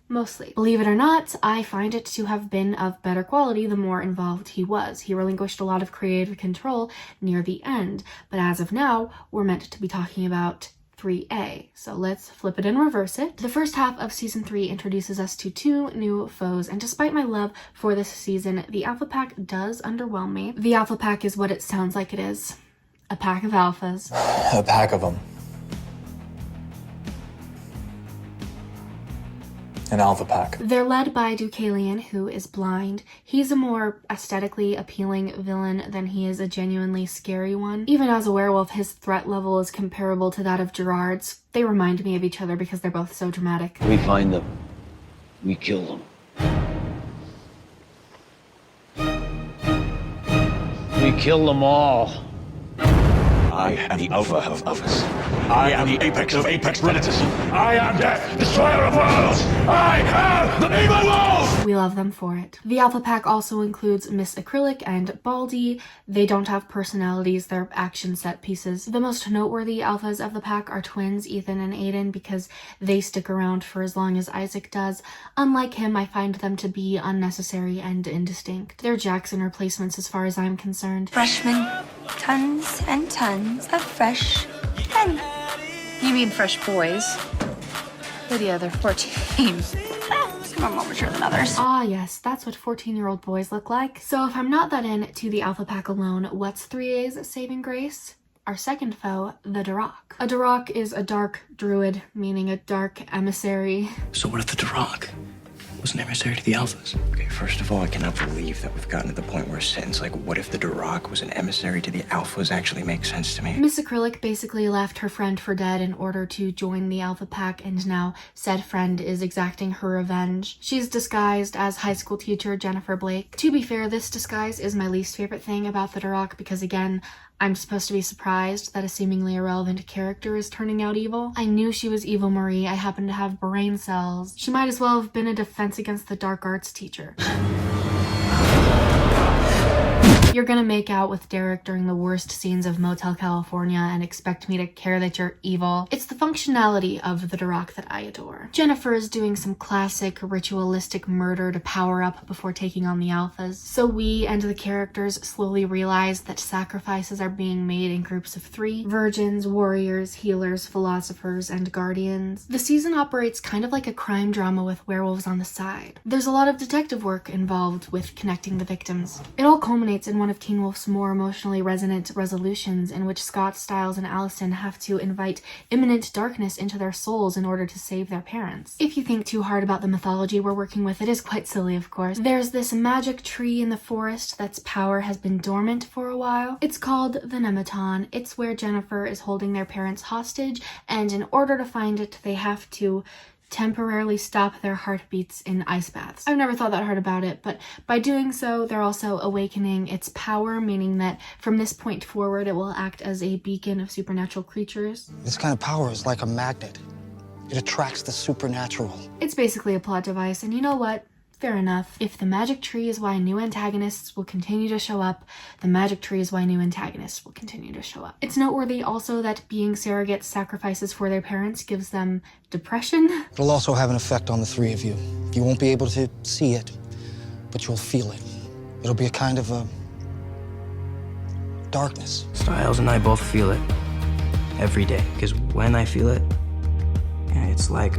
Mostly. Believe it or not, I find it to have been of better quality the more involved he was. He relinquished a lot of creative control near the end, but as of now, we're meant to be talking about 3A. So let's flip it and reverse it. The first half of season 3 introduces us to 2 new foes, and despite my love for this season, the Alpha Pack does underwhelm me. The Alpha Pack is what it sounds like it is. A pack of alphas. A pack of them. An alpha pack. They're led by Deucalion, who is blind. He's a more aesthetically appealing villain than he is a genuinely scary one. Even as a werewolf, his threat level is comparable to that of Gerard's. They remind me of each other because they're both so dramatic. We find them. We kill them. We kill them all. I am the alpha of alphas. I am the apex of apex predators. I am death, destroyer of worlds. I am the evil wolf! We love them for it. The Alpha Pack also includes Miss Acrylic and Baldy. They don't have personalities, they're action set pieces. The most noteworthy alphas of the pack are twins Ethan and Aiden because they stick around for as long as Isaac does. Unlike him, I find them to be unnecessary and indistinct. They're Jackson replacements as far as I'm concerned. Freshmen, tons and tons of fresh men. You mean fresh boys? Lydia, they're 14. Some are more mature than others. Ah yes, that's what 14-year-old boys look like. So if I'm not that into the Alpha Pack alone, what's 3A's saving grace? Our second foe, the Duroc. A Duroc is a dark druid, meaning a dark emissary. So what if the Duroc was an emissary to the alphas? Okay, first of all, I cannot believe that we've gotten to the point where a sentence like, what if the Duroc was an emissary to the alphas, actually makes sense to me. Miss Acrylic basically left her friend for dead in order to join the Alpha Pack, and now said friend is exacting her revenge. She's disguised as high school teacher Jennifer Blake. To be fair, this disguise is my least favorite thing about the Duroc because, again, I'm supposed to be surprised that a seemingly irrelevant character is turning out evil. I knew she was Evil Marie. I happen to have brain cells. She might as well have been a Defense Against the Dark Arts teacher. You're gonna make out with Derek during the worst scenes of Motel California and expect me to care that you're evil. It's the functionality of the Duroc that I adore. Jennifer is doing some classic ritualistic murder to power up before taking on the alphas. So we and the characters slowly realize that sacrifices are being made in groups of 3: virgins, warriors, healers, philosophers, and guardians. The season operates kind of like a crime drama with werewolves on the side. There's a lot of detective work involved with connecting the victims. It all culminates in one of Teen Wolf's more emotionally resonant resolutions, in which Scott, Styles, and Allison have to invite imminent darkness into their souls in order to save their parents. If you think too hard about the mythology we're working with, it is quite silly, of course. There's this magic tree in the forest that's power has been dormant for a while. It's called the Nematon. It's where Jennifer is holding their parents hostage, and in order to find it, they have to temporarily stop their heartbeats in ice baths. I've never thought that hard about it, but by doing so, they're also awakening its power, meaning that from this point forward, it will act as a beacon of supernatural creatures. This kind of power is like a magnet. It attracts the supernatural. It's basically a plot device, and you know what? Fair enough. If the magic tree is why new antagonists will continue to show up, the magic tree is why new antagonists will continue to show up. It's noteworthy also that being surrogate sacrifices for their parents gives them depression. It'll also have an effect on the 3 of you. You won't be able to see it, but you'll feel it. It'll be a kind of a darkness. Styles and I both feel it every day, because when I feel it, it's like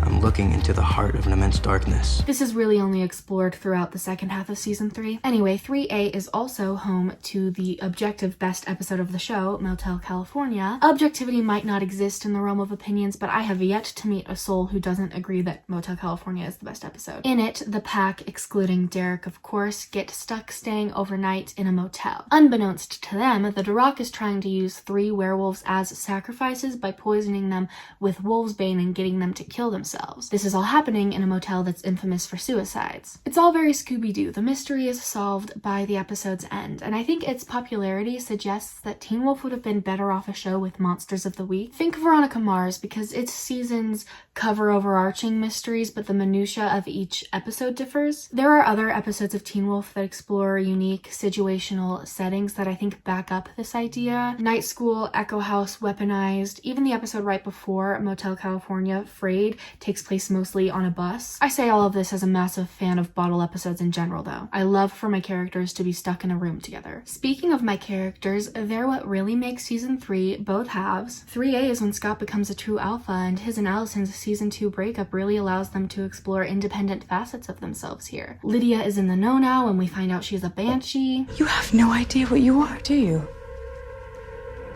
I'm looking into the heart of an immense darkness. This is really only explored throughout the second half of season 3. Anyway, 3A is also home to the objective best episode of the show, Motel California. Objectivity might not exist in the realm of opinions, but I have yet to meet a soul who doesn't agree that Motel California is the best episode. In it, the pack, excluding Derek of course, get stuck staying overnight in a motel. Unbeknownst to them, the Duroc is trying to use 3 werewolves as sacrifices by poisoning them with wolfsbane and getting them to kill themselves. themselves. This is all happening in a motel that's infamous for suicides. It's all very Scooby-Doo. The mystery is solved by the episode's end, and I think its popularity suggests that Teen Wolf would have been better off a show with Monsters of the Week. Think Veronica Mars, because its seasons cover overarching mysteries, but the minutia of each episode differs. There are other episodes of Teen Wolf that explore unique situational settings that I think back up this idea. Night School, Echo House, Weaponized, even the episode right before, Motel California, Frayed, takes place mostly on a bus. I say all of this as a massive fan of bottle episodes in general though. I love for my characters to be stuck in a room together. Speaking of my characters, they're what really makes season 3 both halves. 3A is when Scott becomes a true alpha, and his and Allison's season 2 breakup really allows them to explore independent facets of themselves here. Lydia is in the know now when we find out she's a banshee. You have no idea what you are, do you?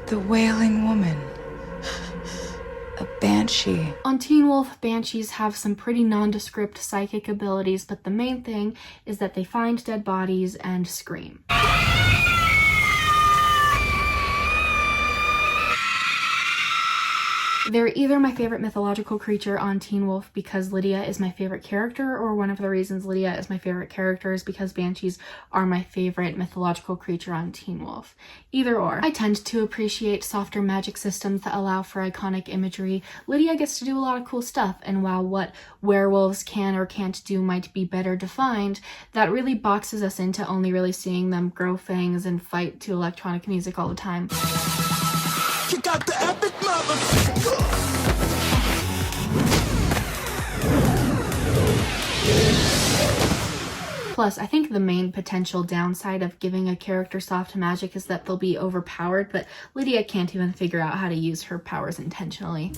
The Wailing Woman. A banshee. On Teen Wolf, banshees have some pretty nondescript psychic abilities, but the main thing is that they find dead bodies and scream. They're either my favorite mythological creature on Teen Wolf because Lydia is my favorite character, or one of the reasons Lydia is my favorite character is because banshees are my favorite mythological creature on Teen Wolf. Either or. I tend to appreciate softer magic systems that allow for iconic imagery. Lydia gets to do a lot of cool stuff, and while what werewolves can or can't do might be better defined, that really boxes us into only really seeing them grow fangs and fight to electronic music all the time. You got the epic motherfucker. Plus, I think the main potential downside of giving a character soft magic is that they'll be overpowered, but Lydia can't even figure out how to use her powers intentionally.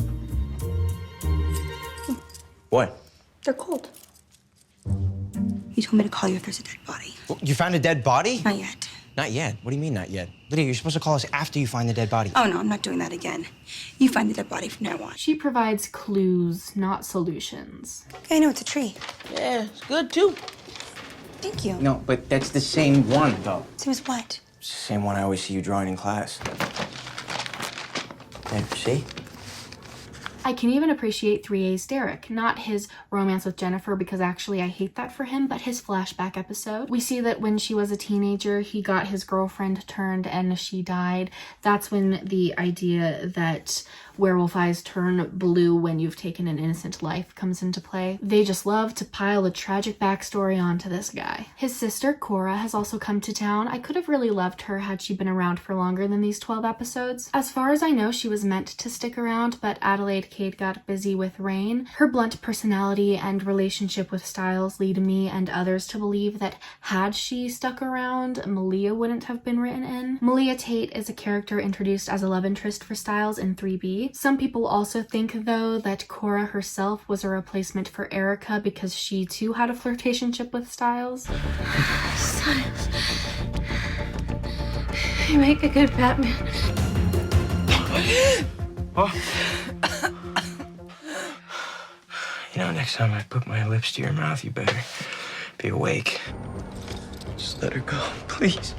What? They're cold. You told me to call you if there's a dead body. Well, you found a dead body? Not yet. Not yet? What do you mean, not yet? Lydia, you're supposed to call us after you find the dead body. Oh, no, I'm not doing that again. You find the dead body from now on. She provides clues, not solutions. I know, it's a tree. Yeah, it's good, too. Thank you. No, but that's the same one, though. Same as what? It's the same one I always see you drawing in class. There, see? I can even appreciate 3A's Derek, not his romance with Jennifer, because actually I hate that for him, but his flashback episode. We see that when she was a teenager, he got his girlfriend turned and she died. That's when the idea that werewolf eyes turn blue when you've taken an innocent life comes into play. They just love to pile a tragic backstory onto this guy. His sister, Cora, has also come to town. I could have really loved her had she been around for longer than these 12 episodes. As far as I know, she was meant to stick around, but Adelaide Cade got busy with Rain. Her blunt personality and relationship with Styles lead me and others to believe that had she stuck around, Malia wouldn't have been written in. Malia Tate is a character introduced as a love interest for Styles in 3B. Some people also think, though, that Cora herself was a replacement for Erica because she too had a flirtationship with Styles. Styles. You make a good Batman. Oh. You know, next time I put my lips to your mouth, you better be awake. Just let her go, please.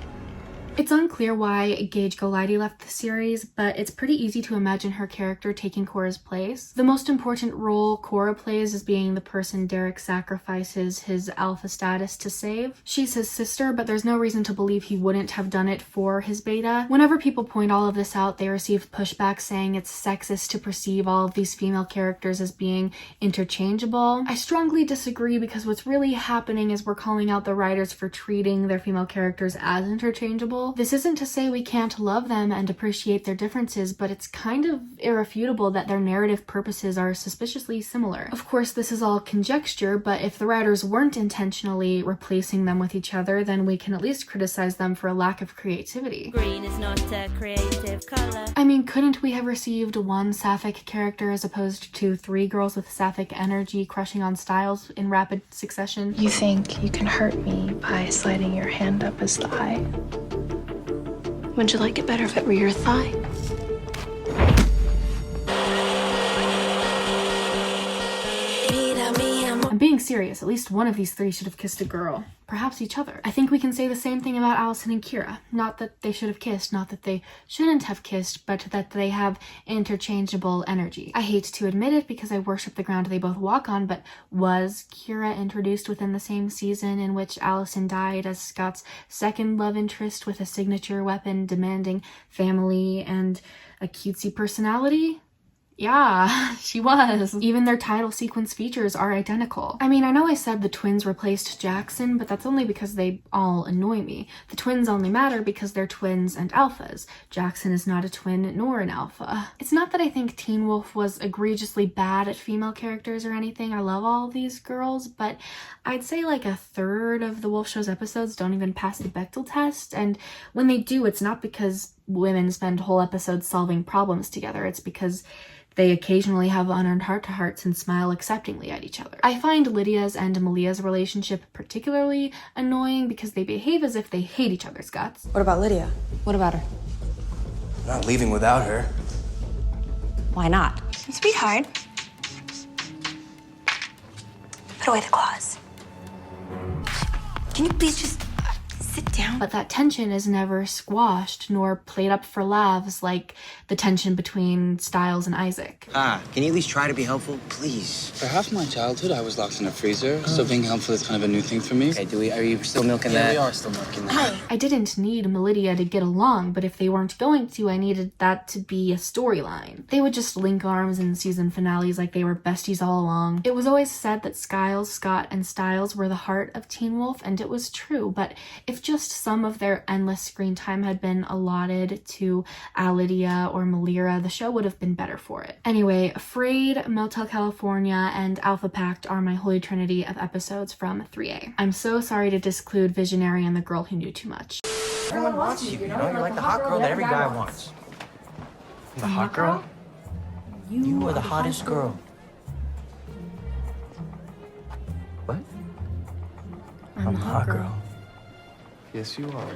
It's unclear why Gage Golightly left the series, but it's pretty easy to imagine her character taking Cora's place. The most important role Cora plays is being the person Derek sacrifices his alpha status to save. She's his sister, but there's no reason to believe he wouldn't have done it for his beta. Whenever people point all of this out, they receive pushback saying it's sexist to perceive all of these female characters as being interchangeable. I strongly disagree, because what's really happening is we're calling out the writers for treating their female characters as interchangeable. This isn't to say we can't love them and appreciate their differences, but it's kind of irrefutable that their narrative purposes are suspiciously similar. Of course, this is all conjecture, but if the writers weren't intentionally replacing them with each other, then we can at least criticize them for a lack of creativity. Green is not a creative color. I mean, couldn't we have received one sapphic character as opposed to 3 girls with sapphic energy crushing on Styles in rapid succession? You think you can hurt me by sliding your hand up his thigh? Wouldn't you like it better if it were your thigh? Mira mi amor. I'm being serious, at least one of these three should have kissed a girl. Perhaps each other. I think we can say the same thing about Allison and Kira. Not that they should have kissed, not that they shouldn't have kissed, but that they have interchangeable energy. I hate to admit it because I worship the ground they both walk on, but was Kira introduced within the same season in which Allison died as Scott's second love interest with a signature weapon demanding family and a cutesy personality? Yeah, she was. Even their title sequence features are identical. I mean, I know I said the twins replaced Jackson, but that's only because they all annoy me. The twins only matter because they're twins and alphas. Jackson is not a twin nor an alpha. It's not that I think Teen Wolf was egregiously bad at female characters or anything. I love all of these girls, but I'd say like a third of the Wolf Show's episodes don't even pass the Bechdel test, and when they do, it's not because women spend whole episodes solving problems together. It's because they occasionally have unearned heart-to-hearts and smile acceptingly at each other. I find Lydia's and Malia's relationship particularly annoying because they behave as if they hate each other's guts. What about Lydia? What about her? I'm not leaving without her. Why not? Sweetheart. Put away the claws. Can you please just sit down? But that tension is never squashed nor played up for laughs like the tension between Styles and Isaac. Can you at least try to be helpful? Please. For half my childhood, I was locked in a freezer, so being helpful is kind of a new thing for me. Okay, are you still milking that? Yeah, we are still milking that. I didn't need Lydia to get along, but if they weren't going to, I needed that to be a storyline. They would just link arms in season finales like they were besties all along. It was always said that Skiles, Scott, and Styles were the heart of Teen Wolf, and it was true, but if just some of their endless screen time had been allotted to Lydia or Malira, the show would have been better for it. Anyway, Afraid, Motel California, and Alpha Pact are my holy trinity of episodes from 3A. I'm so sorry to disclude Visionary and the Girl Who Knew Too Much. Everyone wants you, you know? You're like the hot girl that every guy wants. The hot girl? You are the hottest girl. What? I'm the hot girl. Yes, you are.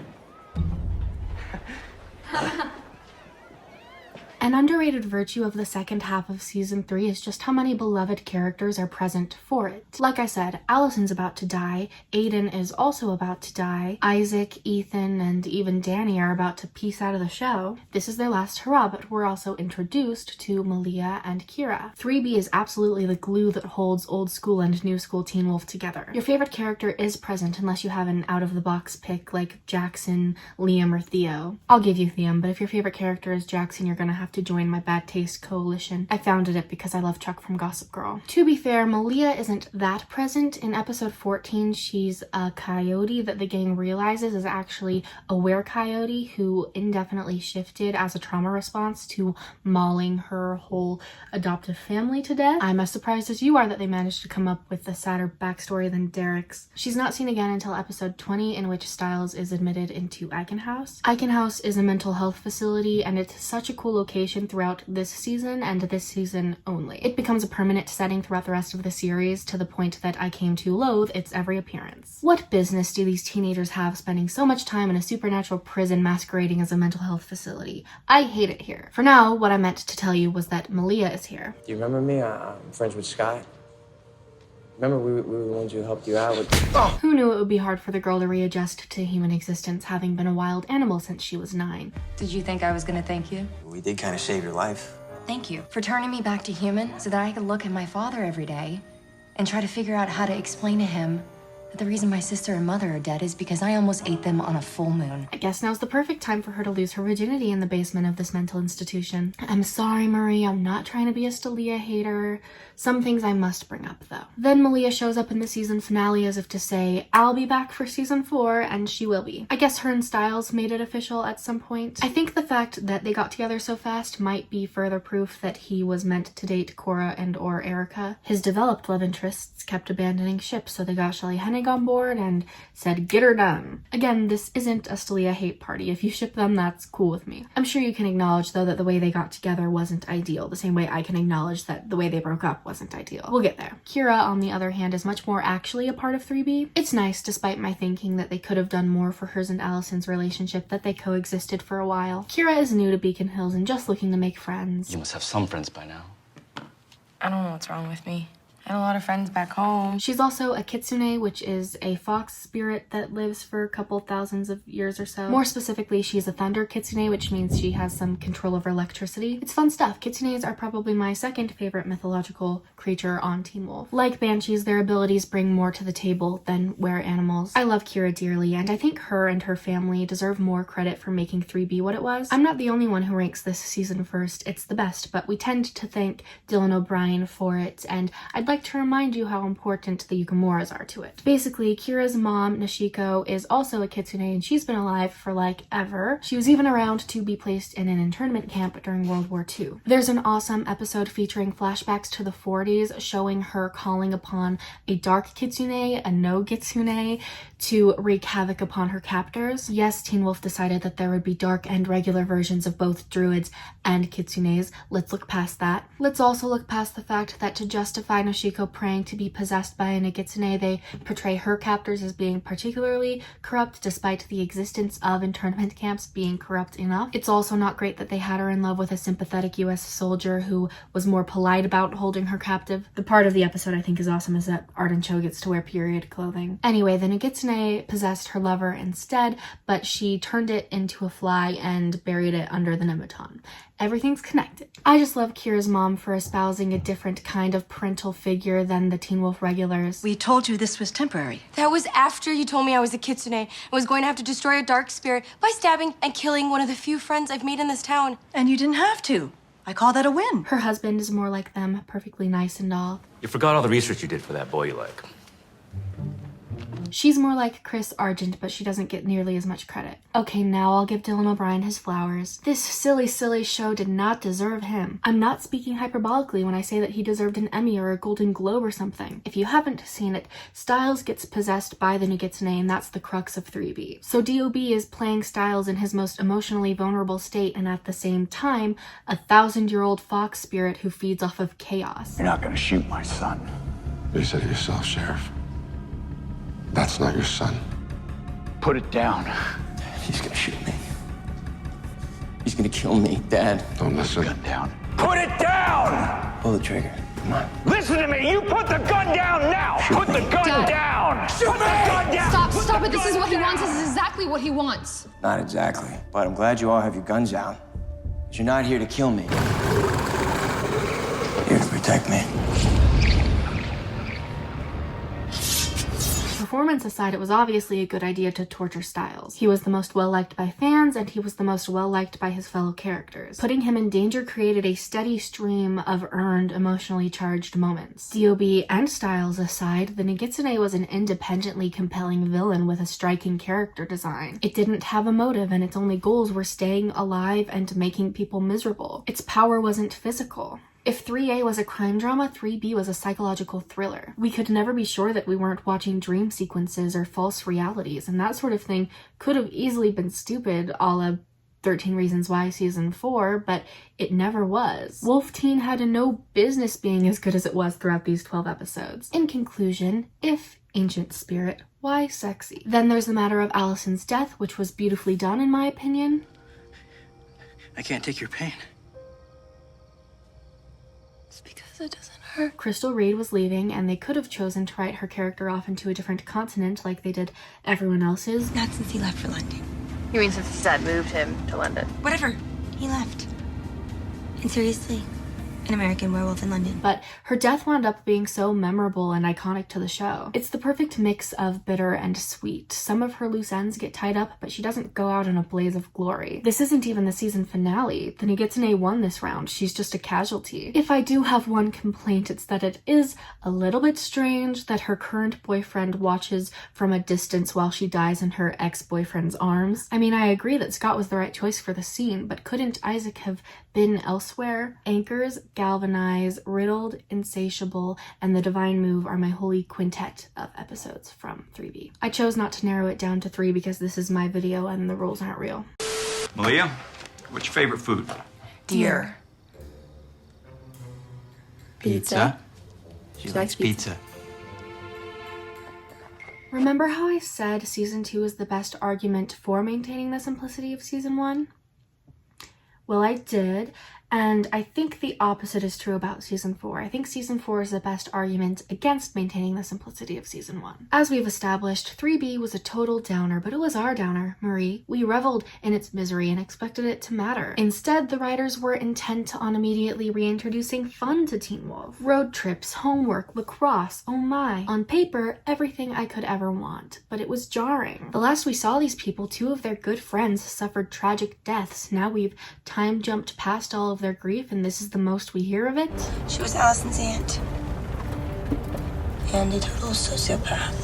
An underrated virtue of the second half of season 3 is just how many beloved characters are present for it. Like I said, Allison's about to die, Aiden is also about to die, Isaac, Ethan, and even Danny are about to peace out of the show. This is their last hurrah, but we're also introduced to Malia and Kira. 3B is absolutely the glue that holds old school and new school Teen Wolf together. Your favorite character is present unless you have an out-of-the-box pick like Jackson, Liam, or Theo. I'll give you Liam, but if your favorite character is Jackson, you're gonna have to join my bad taste coalition. I founded it because I love Chuck from Gossip Girl. To be fair, Malia isn't that present. In episode 14, she's a coyote that the gang realizes is actually a were-coyote who indefinitely shifted as a trauma response to mauling her whole adoptive family to death. I'm as surprised as you are that they managed to come up with a sadder backstory than Derek's. She's not seen again until episode 20, in which Styles is admitted into Eichen House. Eichen House is a mental health facility, and it's such a cool location throughout this season and this season only. It becomes a permanent setting throughout the rest of the series to the point that I came to loathe its every appearance. What business do these teenagers have spending so much time in a supernatural prison masquerading as a mental health facility? I hate it here. For now, what I meant to tell you was that Malia is here. Do you remember me? I'm friends with Scott. Remember we were the ones who helped you out with... Oh! Who knew it would be hard for the girl to readjust to human existence, having been a wild animal since she was 9? Did you think I was gonna thank you? We did kind of save your life. Thank you for turning me back to human so that I could look at my father every day and try to figure out how to explain to him that the reason my sister and mother are dead is because I almost ate them on a full moon. I guess now's the perfect time for her to lose her virginity in the basement of this mental institution. I'm sorry, Marie, I'm not trying to be a Stalia hater. Some things I must bring up, though. Then Malia shows up in the season finale as if to say, I'll be back for season 4, and she will be. I guess her and Styles made it official at some point. I think the fact that they got together so fast might be further proof that he was meant to date Cora and or Erica. His developed love interests kept abandoning ship, so they got Shelley Hennig on board and said, get her done. Again, this isn't a Stalia hate party. If you ship them, that's cool with me. I'm sure you can acknowledge, though, that the way they got together wasn't ideal, the same way I can acknowledge that the way they broke up wasn't ideal. We'll get there. Kira, on the other hand, is much more actually a part of 3B. It's nice, despite my thinking that they could have done more for hers and Allison's relationship, that they coexisted for a while. Kira is new to Beacon Hills and just looking to make friends. You must have some friends by now. I don't know what's wrong with me. I had a lot of friends back home. She's also a kitsune, which is a fox spirit that lives for a couple thousands of years or so. More specifically, she's a thunder kitsune, which means she has some control over electricity. It's fun stuff. Kitsunes are probably my second favorite mythological creature on Teen Wolf. Like banshees, their abilities bring more to the table than were animals. I love Kira dearly, and I think her and her family deserve more credit for making 3B what it was. I'm not the only one who ranks this season first. It's the best, but we tend to thank Dylan O'Brien for it, and I'd like to remind you how important the Yukimuras are to it. Basically, Kira's mom, Nashiko, is also a kitsune, and she's been alive for like ever. She was even around to be placed in an internment camp during World War II. There's an awesome episode featuring flashbacks to the 40s, showing her calling upon a dark kitsune, a no kitsune, to wreak havoc upon her captors. Yes, Teen Wolf decided that there would be dark and regular versions of both druids and kitsunes. Let's look past that. Let's also look past the fact that to justify Nashiko praying to be possessed by a Nagitsune, they portray her captors as being particularly corrupt, despite the existence of internment camps being corrupt enough. It's also not great that they had her in love with a sympathetic US soldier who was more polite about holding her captive. The part of the episode I think is awesome is that Arden Cho gets to wear period clothing. Anyway, the Nagitsune possessed her lover instead, but she turned it into a fly and buried it under the Nematon. Everything's connected. I just love Kira's mom for espousing a different kind of parental figure than the Teen Wolf regulars. We told you this was temporary. That was after you told me I was a kitsune and was going to have to destroy a dark spirit by stabbing and killing one of the few friends I've made in this town. And you didn't have to. I call that a win. Her husband is more like them, perfectly nice and all. You forgot all the research you did for that boy you like. She's more like Chris Argent, but she doesn't get nearly as much credit. Okay, now I'll give Dylan O'Brien his flowers. This silly show did not deserve him. I'm not speaking hyperbolically when I say that he deserved an Emmy or a Golden Globe or something. If you haven't seen it, Styles gets possessed by the Nagitsune, and that's the crux of 3B. So DOB is playing Styles in his most emotionally vulnerable state, and at the same time, a 1,000-year-old fox spirit who feeds off of chaos. You're not gonna shoot my son. You said it yourself, Sheriff. That's not your son. Put it down. He's gonna shoot me. He's gonna kill me, Dad. Don't listen. Gun down. Put it down! Pull the trigger. Come on. Listen to me! You put the gun down now! Put the gun Dad. down! Shoot Put the gun down! Stop it. This is what he wants. This is exactly what he wants. Not exactly, but I'm glad you all have your guns out. But you're not here to kill me. You're here to protect me. Performance aside, it was obviously a good idea to torture Styles. He was the most well-liked by fans, and he was the most well-liked by his fellow characters. Putting him in danger created a steady stream of earned, emotionally charged moments. DOB and Styles aside, the Nagitsune was an independently compelling villain with a striking character design. It didn't have a motive, and its only goals were staying alive and making people miserable. Its power wasn't physical. If 3A was a crime drama, 3B was a psychological thriller. We could never be sure that we weren't watching dream sequences or false realities, and that sort of thing could have easily been stupid, a la 13 Reasons Why Season 4, but it never was. Wolf Teen had no business being as good as it was throughout these 12 episodes. In conclusion, if ancient spirit, why sexy? Then there's the matter of Allison's death, which was beautifully done in my opinion. I can't take your pain. It doesn't hurt. Crystal Reed was leaving, and they could have chosen to write her character off into a different continent like they did everyone else's. Not since he left for London. You mean since his dad moved him to London? Whatever. He left. And seriously, an American werewolf in London. But her death wound up being so memorable and iconic to the show. It's the perfect mix of bitter and sweet. Some of her loose ends get tied up, but she doesn't go out in a blaze of glory. This isn't even the season finale. The Nagitsune won this round. She's just a casualty. If I do have one complaint, it's that it is a little bit strange that her current boyfriend watches from a distance while she dies in her ex-boyfriend's arms. I mean, I agree that Scott was the right choice for the scene, but couldn't Isaac have been elsewhere? Anchors, Galvanize, Riddled, Insatiable, and The Divine Move are my holy quintet of episodes from 3B. I chose not to narrow it down to 3 because this is my video and the rules aren't real. Malia, what's your favorite food? Deer. Pizza? She likes pizza. Remember how I said season 2 is the best argument for maintaining the simplicity of season 1? Well, I did, And I think the opposite is true about season 4. I think season 4 is the best argument against maintaining the simplicity of season 1. As we've established, 3B was a total downer, but it was our downer, Marie. We reveled in its misery and expected it to matter. Instead, the writers were intent on immediately reintroducing fun to Teen Wolf. Road trips, homework, lacrosse, oh my. On paper, everything I could ever want, but it was jarring. The last we saw these people, 2 of their good friends suffered tragic deaths. Now we've time jumped past all of their grief, and this is the most we hear of it. She was Allison's aunt. And a total sociopath.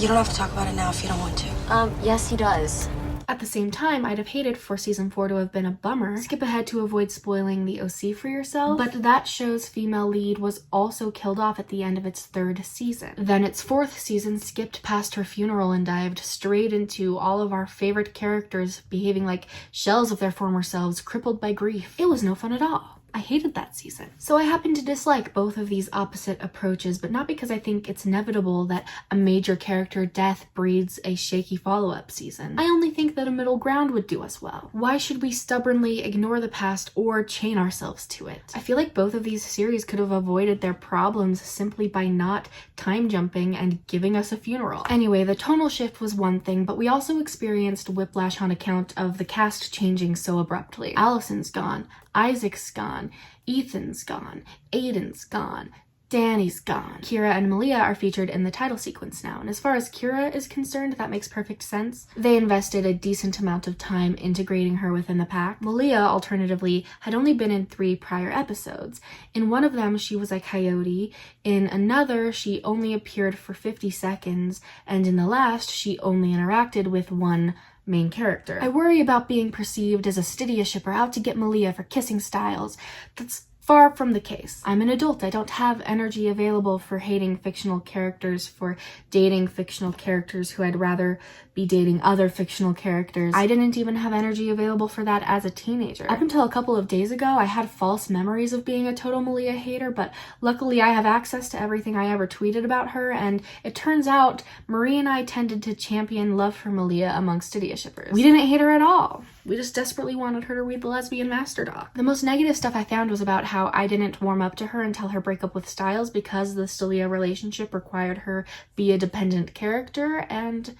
You don't have to talk about it now if you don't want to. Yes, he does. At the same time, I'd have hated for season 4 to have been a bummer. Skip ahead to avoid spoiling the OC for yourself, but that show's female lead was also killed off at the end of its 3rd season. Then its 4th season skipped past her funeral and dived straight into all of our favorite characters behaving like shells of their former selves, crippled by grief. It was no fun at all. I hated that season. So I happen to dislike both of these opposite approaches, but not because I think it's inevitable that a major character death breeds a shaky follow-up season. I only think that a middle ground would do us well. Why should we stubbornly ignore the past or chain ourselves to it? I feel like both of these series could have avoided their problems simply by not time jumping and giving us a funeral. Anyway, the tonal shift was one thing, but we also experienced whiplash on account of the cast changing so abruptly. Allison's gone. Isaac's gone, Ethan's gone, Aiden's gone, Danny's gone. Kira and Malia are featured in the title sequence now, and as far as Kira is concerned, that makes perfect sense. They invested a decent amount of time integrating her within the pack. Malia, alternatively, had only been in 3 prior episodes. In one of them, she was a coyote, in another, she only appeared for 50 seconds, and in the last, she only interacted with one main character. I worry about being perceived as a Stydia shipper out to get Malia for kissing Styles. That's far from the case. I'm an adult. I don't have energy available for hating fictional characters, for dating fictional characters who I'd rather be dating other fictional characters. I didn't even have energy available for that as a teenager. Up until a couple of days ago, I had false memories of being a total Malia hater, but luckily I have access to everything I ever tweeted about her, and it turns out Marie and I tended to champion love for Malia amongst Stydia shippers. We didn't hate her at all. We just desperately wanted her to read the lesbian master doc. The most negative stuff I found was about how I didn't warm up to her until her breakup with Styles because the Stylia relationship required her be a dependent character, and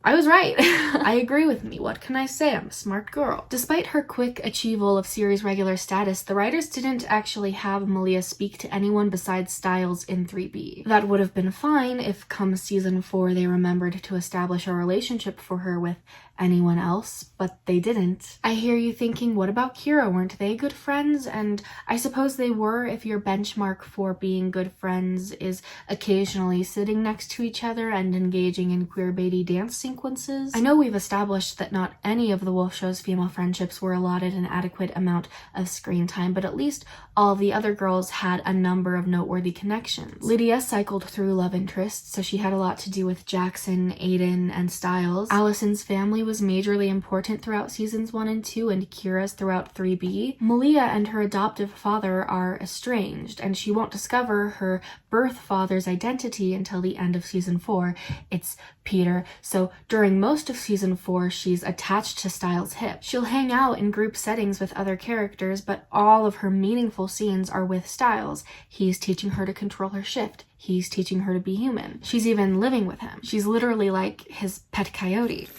I was right. I agree with me. What can I say? I'm a smart girl. Despite her quick achievement of series regular status, the writers didn't actually have Malia speak to anyone besides Styles in 3B. That would have been fine if come season 4 they remembered to establish a relationship for her with anyone else, but they didn't. I hear you thinking, what about Kira? Weren't they good friends? And I suppose they were if your benchmark for being good friends is occasionally sitting next to each other and engaging in queerbaity dance sequences. I know we've established that not any of the Wolf Show's female friendships were allotted an adequate amount of screen time, but at least all of the other girls had a number of noteworthy connections. Lydia cycled through love interests, so she had a lot to do with Jackson, Aiden, and Styles. Allison's family was majorly important throughout seasons 1 and 2, and Kira's throughout 3B. Malia and her adoptive father are estranged, and she won't discover her birth father's identity until the end of season 4. It's Peter, so during most of season 4, she's attached to Styles' hip. She'll hang out in group settings with other characters, but all of her meaningful scenes are with Styles. He's teaching her to control her shift. He's teaching her to be human. She's even living with him. She's literally like his pet coyote.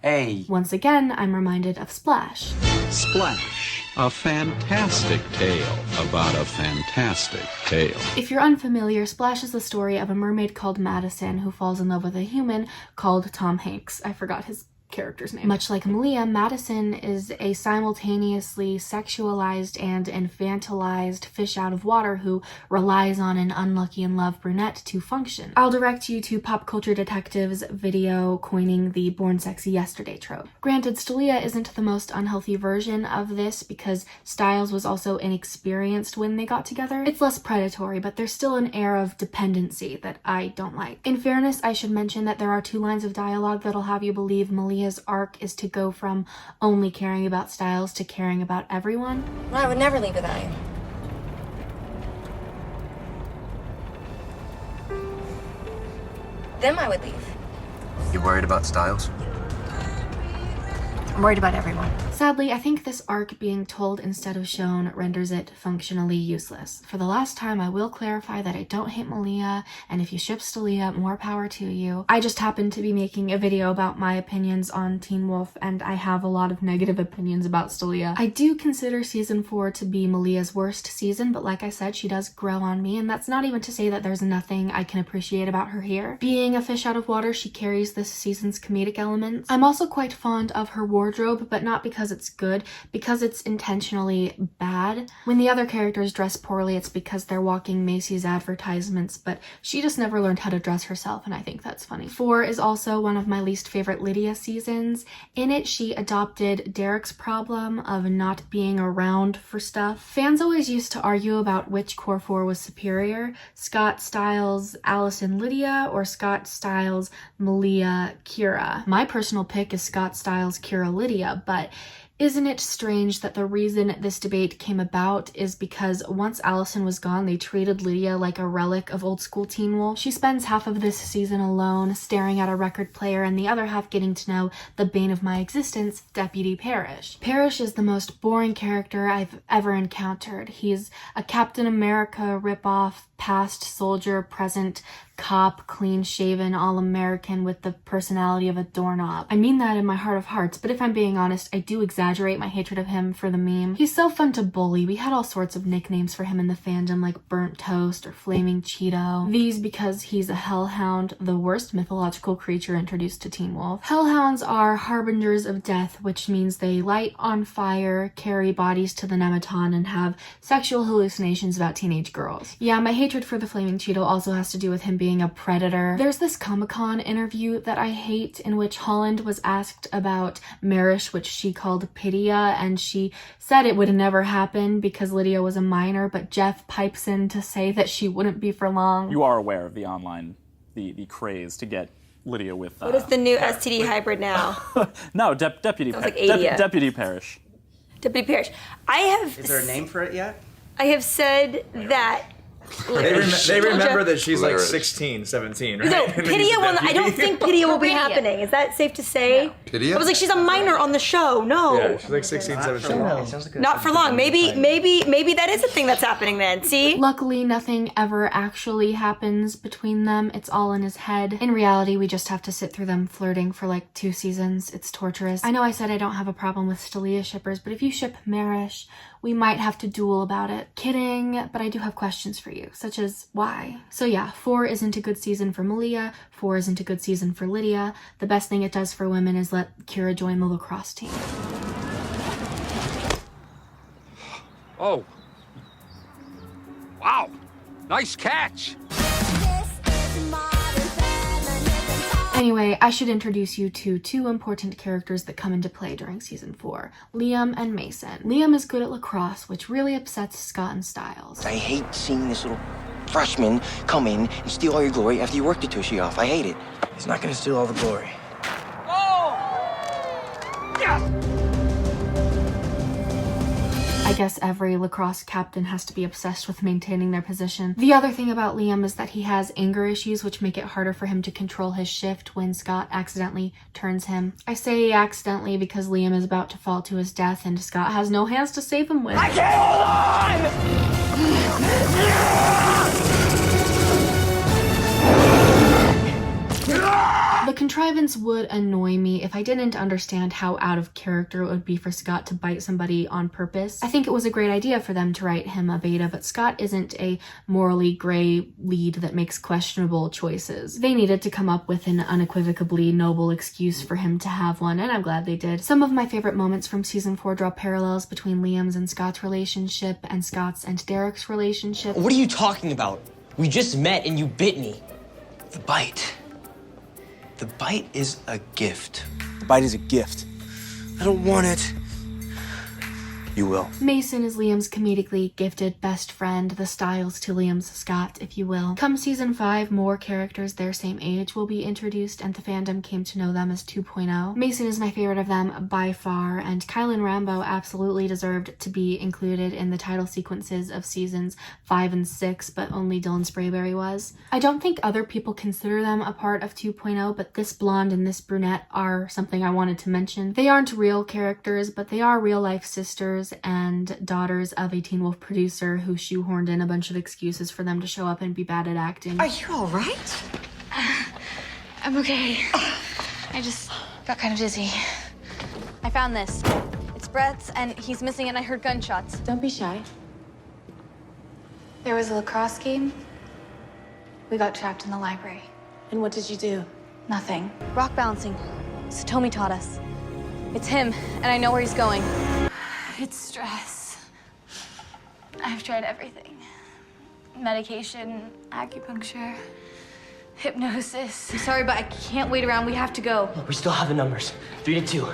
Hey. Once again, I'm reminded of Splash. Splash, a fantastic tale about a fantastic tale. If you're unfamiliar, Splash is the story of a mermaid called Madison who falls in love with a human called Tom Hanks. I forgot his character's name. Much like Malia, Madison is a simultaneously sexualized and infantilized fish out of water who relies on an unlucky in love brunette to function. I'll direct you to Pop Culture Detective's video coining the Born Sexy Yesterday trope. Granted, Stylia isn't the most unhealthy version of this because Styles was also inexperienced when they got together. It's less predatory, but there's still an air of dependency that I don't like. In fairness, I should mention that there are 2 lines of dialogue that'll have you believe Malia's arc is to go from only caring about Styles to caring about everyone. I would never leave without you. Them I would leave. You worried about Styles? I'm worried about everyone. Sadly, I think this arc being told instead of shown renders it functionally useless. For the last time, I will clarify that I don't hate Malia, and if you ship Stelia, more power to you. I just happen to be making a video about my opinions on Teen Wolf, and I have a lot of negative opinions about Stelia. I do consider season 4 to be Malia's worst season, but like I said, she does grow on me, and that's not even to say that there's nothing I can appreciate about her here. Being a fish out of water, she carries this season's comedic elements. I'm also quite fond of her wardrobe, but not because it's good, because it's intentionally bad. When the other characters dress poorly, it's because they're walking Macy's advertisements, but she just never learned how to dress herself, and I think that's funny. 4 is also one of my least favorite Lydia seasons. In it, she adopted Derek's problem of not being around for stuff. Fans always used to argue about which core 4 was superior, Scott Styles, Allison Lydia, or Scott Styles, Malia, Kira. My personal pick is Scott Styles, Kira, Lydia, but isn't it strange that the reason this debate came about is because once Allison was gone, they treated Lydia like a relic of old school Teen Wolf? She spends half of this season alone, staring at a record player, and the other half getting to know the bane of my existence, Deputy Parrish. Parrish is the most boring character I've ever encountered. He's a Captain America ripoff, past soldier, present cop, clean-shaven, all-American with the personality of a doorknob. I mean that in my heart of hearts, but if I'm being honest, I do exaggerate my hatred of him for the meme. He's so fun to bully. We had all sorts of nicknames for him in the fandom, like Burnt Toast or Flaming Cheeto. These because he's a hellhound, the worst mythological creature introduced to Teen Wolf. Hellhounds are harbingers of death, which means they light on fire, carry bodies to the Nematon, and have sexual hallucinations about teenage girls. Yeah, my hatred for the Flaming Cheeto also has to do with him being a predator. There's this Comic-Con interview that I hate in which Holland was asked about Marish, which she called Pydia, and she said it would never happen because Lydia was a minor, but Jeff pipes in to say that she wouldn't be for long. You are aware of the online, the craze to get Lydia with... What is the new STD hybrid now? No, Deputy Sounds like Adia. Deputy Parrish. Deputy Parrish. I have... Is there a name for it yet? I have said that... They remember that she's like 16, 17, right? No, Pydia will. I don't think Pydia will be happening. Is that safe to say? Pydia? I was like, she's a minor on the show. No. Yeah, she's like 16, 17. Not for long. Maybe that is a thing that's happening then. See? Luckily, nothing ever actually happens between them. It's all in his head. In reality, we just have to sit through them flirting for like 2 seasons. It's torturous. I know I said I don't have a problem with Stelia shippers, but if you ship Marish, we might have to duel about it. Kidding, but I do have questions for you, such as why? So yeah, 4 isn't a good season for Malia, 4 isn't a good season for Lydia. The best thing it does for women is let Kira join the lacrosse team. Oh. Wow. Nice catch. Anyway, I should introduce you to 2 important characters that come into play during season 4, Liam and Mason. Liam is good at lacrosse, which really upsets Scott and Styles. I hate seeing this little freshman come in and steal all your glory after you worked the tushy off. I hate it. He's not gonna steal all the glory. I guess every lacrosse captain has to be obsessed with maintaining their position. The other thing about Liam is that he has anger issues, which make it harder for him to control his shift when Scott accidentally turns him. I say accidentally because Liam is about to fall to his death and Scott has no hands to save him with. I can't hold on! The contrivance would annoy me if I didn't understand how out of character it would be for Scott to bite somebody on purpose. I think it was a great idea for them to write him a beta, but Scott isn't a morally gray lead that makes questionable choices. They needed to come up with an unequivocally noble excuse for him to have one, and I'm glad they did. Some of my favorite moments from season 4 draw parallels between Liam's and Scott's relationship and Scott's and Derek's relationship. What are you talking about? We just met and you bit me. The bite. The bite is a gift. The bite is a gift. I don't want it. You will. Mason is Liam's comedically gifted best friend, the Styles to Liam's Scott, if you will. Come season 5, more characters their same age will be introduced, and the fandom came to know them as 2.0. Mason is my favorite of them by far, and Kyle and Rambo absolutely deserved to be included in the title sequences of seasons 5 and 6, but only Dylan Sprayberry was. I don't think other people consider them a part of 2.0, but this blonde and this brunette are something I wanted to mention. They aren't real characters, but they are real-life sisters and daughters of a Teen Wolf producer who shoehorned in a bunch of excuses for them to show up and be bad at acting. Are you all right? I'm okay. I just got kind of dizzy. I found this. It's Brett's, and he's missing, and I heard gunshots. Don't be shy. There was a lacrosse game. We got trapped in the library. And what did you do? Nothing. Rock balancing. Satomi taught us. It's him, and I know where he's going. It's stress. I've tried everything. Medication, acupuncture, hypnosis. I'm sorry, but I can't wait around. We have to go. Look, we still have the numbers. 3 to 2.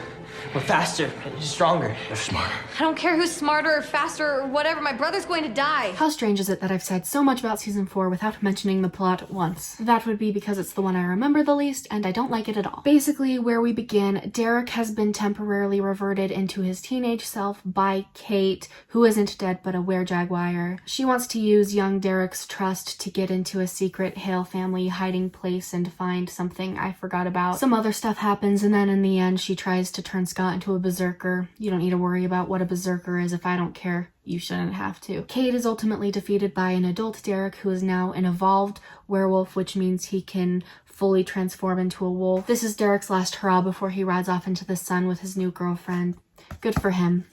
We're faster and stronger. They're smarter. I don't care who's smarter or faster or whatever. My brother's going to die. How strange is it that I've said so much about season 4 without mentioning the plot once? That would be because it's the one I remember the least, and I don't like it at all. Basically, where we begin, Derek has been temporarily reverted into his teenage self by Kate, who isn't dead but a were-jaguar. She wants to use young Derek's trust to get into a secret Hale family hiding place and find something I forgot about. Some other stuff happens, and then in the end, she tries to turn Scott into a berserker. You don't need to worry about what a berserker is. If I don't care, you shouldn't have to. Kate is ultimately defeated by an adult Derek who is now an evolved werewolf, which means he can fully transform into a wolf. This is Derek's last hurrah before he rides off into the sun with his new girlfriend. Good for him.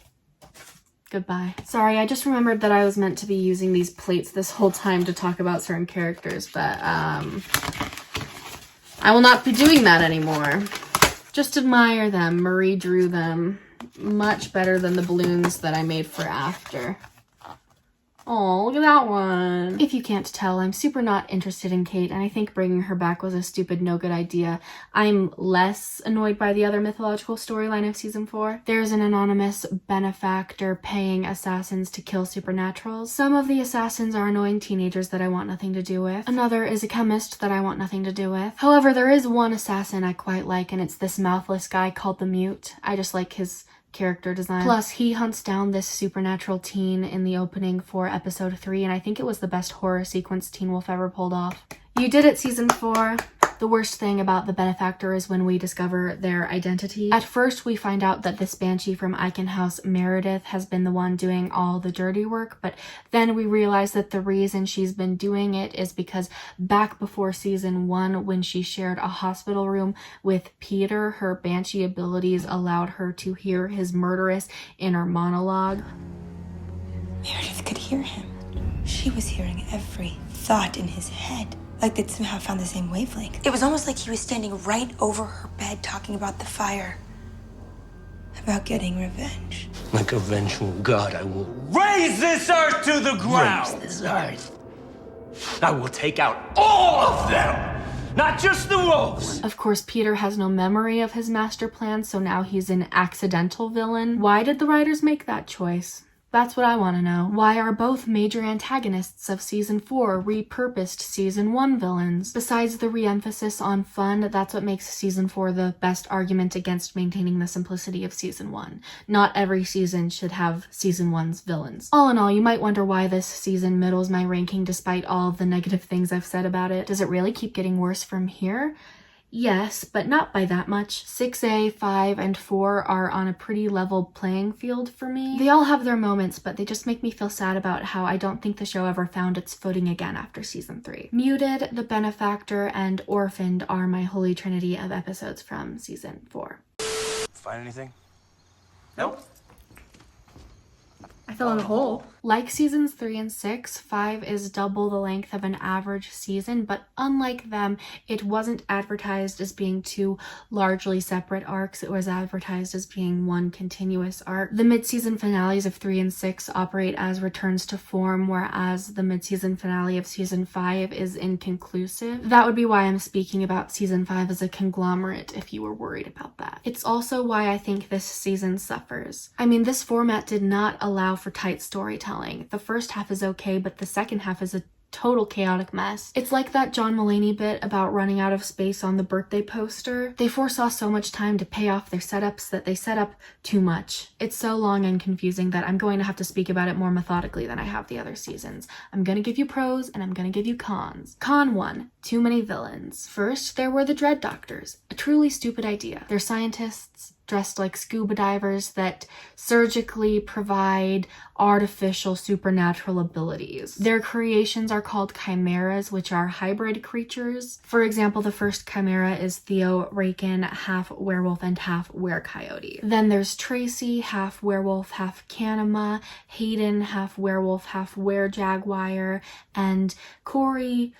Goodbye. Sorry, I just remembered that I was meant to be using these plates this whole time to talk about certain characters, but I will not be doing that anymore. Just admire them. Marie drew them much better than the balloons that I made for after. Oh, look at that one. If you can't tell, I'm super not interested in Kate, and I think bringing her back was a stupid, no good idea. I'm less annoyed by the other mythological storyline of season 4. There's an anonymous benefactor paying assassins to kill supernaturals. Some of the assassins are annoying teenagers that I want nothing to do with. Another is a chemist that I want nothing to do with. However, there is one assassin I quite like, and it's this mouthless guy called the Mute. I just like his character design. Plus, he hunts down this supernatural teen in the opening for episode 3, and I think it was the best horror sequence Teen Wolf ever pulled off. You did it, season 4. The worst thing about the benefactor is when we discover their identity. At first, we find out that this banshee from Icon House, Meredith, has been the one doing all the dirty work, but then we realize that the reason she's been doing it is because back before season 1, when she shared a hospital room with Peter, her banshee abilities allowed her to hear his murderous inner monologue. Meredith could hear him. She was hearing every thought in his head. Like they'd somehow found the same wavelength. It was almost like he was standing right over her bed talking about the fire. About getting revenge. Like a vengeful god, I will raise this earth to the ground! Raise this earth. I will take out all of them! Not just the wolves! Of course, Peter has no memory of his master plan, so now he's an accidental villain. Why did the writers make that choice? That's what I want to know. Why are both major antagonists of season 4 repurposed season 1 villains? Besides the re-emphasis on fun, that's what makes season 4 the best argument against maintaining the simplicity of season 1. Not every season should have season 1's villains. All in all, you might wonder why this season middles my ranking despite all of the negative things I've said about it. Does it really keep getting worse from here? Yes, but not by that much. 6A, 5, and 4 are on a pretty level playing field for me. They all have their moments, but they just make me feel sad about how I don't think the show ever found its footing again after season 3. Muted, The Benefactor, and Orphaned are my holy trinity of episodes from season 4. Find anything? Nope. I fell in a hole. Like seasons 3 and 6, 5 is double the length of an average season, but unlike them, it wasn't advertised as being two largely separate arcs. It was advertised as being one continuous arc. The mid-season finales of 3 and 6 operate as returns to form, whereas the mid-season finale of season 5 is inconclusive. That would be why I'm speaking about season 5 as a conglomerate, if you were worried about that. It's also why I think this season suffers. I mean, this format did not allow for tight storytelling. The first half is okay, but the second half is a total chaotic mess. It's like that John Mulaney bit about running out of space on the birthday poster. They foresaw so much time to pay off their setups that they set up too much. It's so long and confusing that I'm going to have to speak about it more methodically than I have the other seasons. I'm gonna give you pros and I'm gonna give you cons. Con 1, too many villains. First, there were the Dread Doctors. A truly stupid idea. They're scientists dressed like scuba divers that surgically provide artificial supernatural abilities. Their creations are called chimeras, which are hybrid creatures. For example, the first chimera is Theo Rakin, half werewolf and half were-coyote. Then there's Tracy, half werewolf, half canema, Hayden, half werewolf, half were-jaguar, and Corey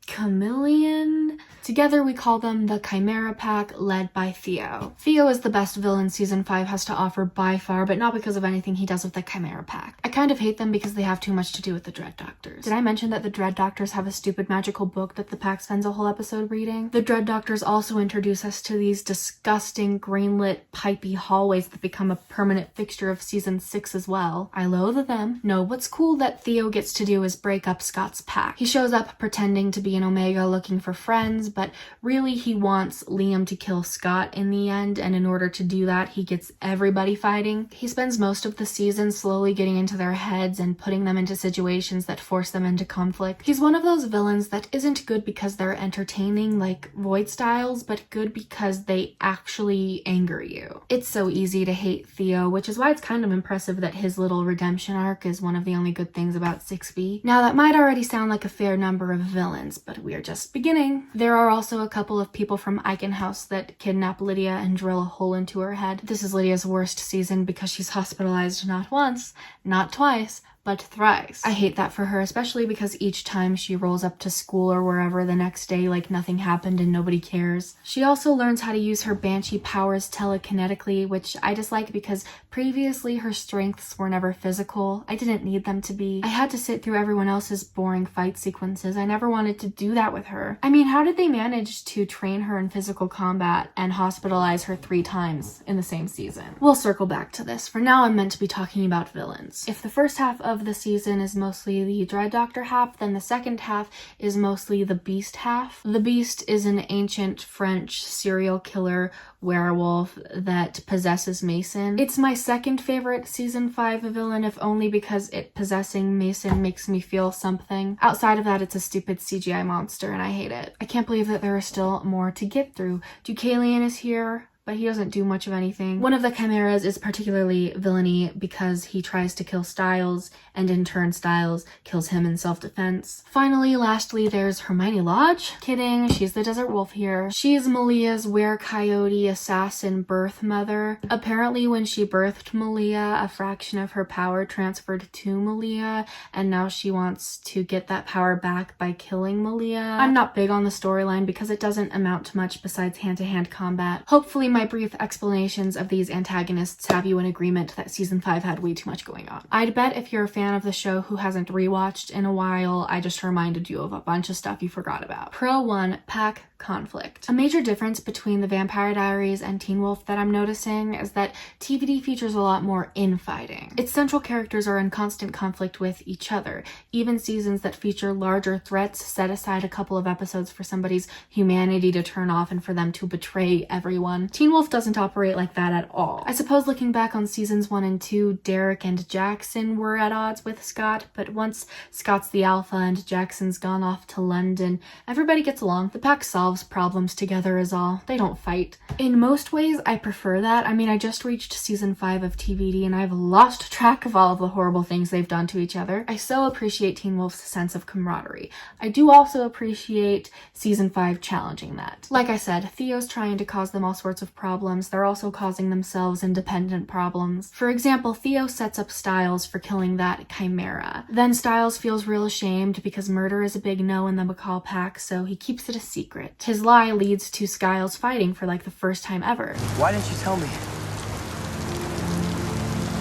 Chameleon. Together we call them the Chimera Pack, led by Theo. Theo is the best villain season 5 has to offer by far, but not because of anything he does with the Chimera Pack. I kind of hate them because they have too much to do with the Dread Doctors. Did I mention that the Dread Doctors have a stupid magical book that the pack spends a whole episode reading? The Dread Doctors also introduce us to these disgusting greenlit pipey hallways that become a permanent fixture of season 6 as well. I loathe them. No, what's cool that Theo gets to do is break up Scott's pack. He shows up pretending to be an Omega looking for friends, but really he wants Liam to kill Scott in the end, and in order to do that, he gets everybody fighting. He spends most of the season slowly getting into their heads and putting them into situations that force them into conflict. He's one of those villains that isn't good because they're entertaining like Void Styles, but good because they actually anger you. It's so easy to hate Theo, which is why it's kind of impressive that his little redemption arc is one of the only good things about 6B. Now that might already sound like a fair number of villains, but we're just beginning. There are also a couple of people from Eichen House that kidnap Lydia and drill a hole into her head. This is Lydia's worst season because she's hospitalized not once, not twice, but thrice. I hate that for her, especially because each time she rolls up to school or wherever the next day like nothing happened and nobody cares. She also learns how to use her banshee powers telekinetically, which I dislike because previously her strengths were never physical. I didn't need them to be. I had to sit through everyone else's boring fight sequences. I never wanted to do that with her. I mean, how did they manage to train her in physical combat and hospitalize her 3 times in the same season? We'll circle back to this. For now, I'm meant to be talking about villains. If the first half of the season is mostly the Dread Doctor half, then the second half is mostly the Beast half. The Beast is an ancient French serial killer werewolf that possesses Mason. It's my second favorite season 5 villain, if only because it possessing Mason makes me feel something. Outside of that, it's a stupid CGI monster and I hate it. I can't believe that there is still more to get through. Deucalion is here, but he doesn't do much of anything. One of the chimeras is particularly villainy because he tries to kill Styles, and in turn Styles kills him in self-defense. Finally, lastly, there's Hermione Lodge. Kidding, she's the Desert Wolf here. She's Malia's were-coyote assassin birth mother. Apparently when she birthed Malia, a fraction of her power transferred to Malia, and now she wants to get that power back by killing Malia. I'm not big on the storyline because it doesn't amount to much besides hand-to-hand combat. Hopefully my brief explanations of these antagonists have you in agreement that season 5 had way too much going on. I'd bet if you're a fan of the show who hasn't rewatched in a while, I just reminded you of a bunch of stuff you forgot about. Pro 1, pack conflict. A major difference between the Vampire Diaries and Teen Wolf that I'm noticing is that TVD features a lot more infighting. Its central characters are in constant conflict with each other. Even seasons that feature larger threats set aside a couple of episodes for somebody's humanity to turn off and for them to betray everyone. Teen Wolf doesn't operate like that at all. I suppose looking back on seasons 1 and 2, Derek and Jackson were at odds with Scott, but once Scott's the alpha and Jackson's gone off to London, everybody gets along. The pack solves problems together is all. They don't fight. In most ways, I prefer that. I mean, I just reached season 5 of TVD and I've lost track of all of the horrible things they've done to each other. I so appreciate Teen Wolf's sense of camaraderie. I do also appreciate season 5 challenging that. Like I said, Theo's trying to cause them all sorts of of problems, they're also causing themselves independent problems. For example, Theo sets up Styles for killing that chimera. Then Styles feels real ashamed because murder is a big no in the McCall pack, so he keeps it a secret. His lie leads to Styles fighting for like the first time ever. Why didn't you tell me?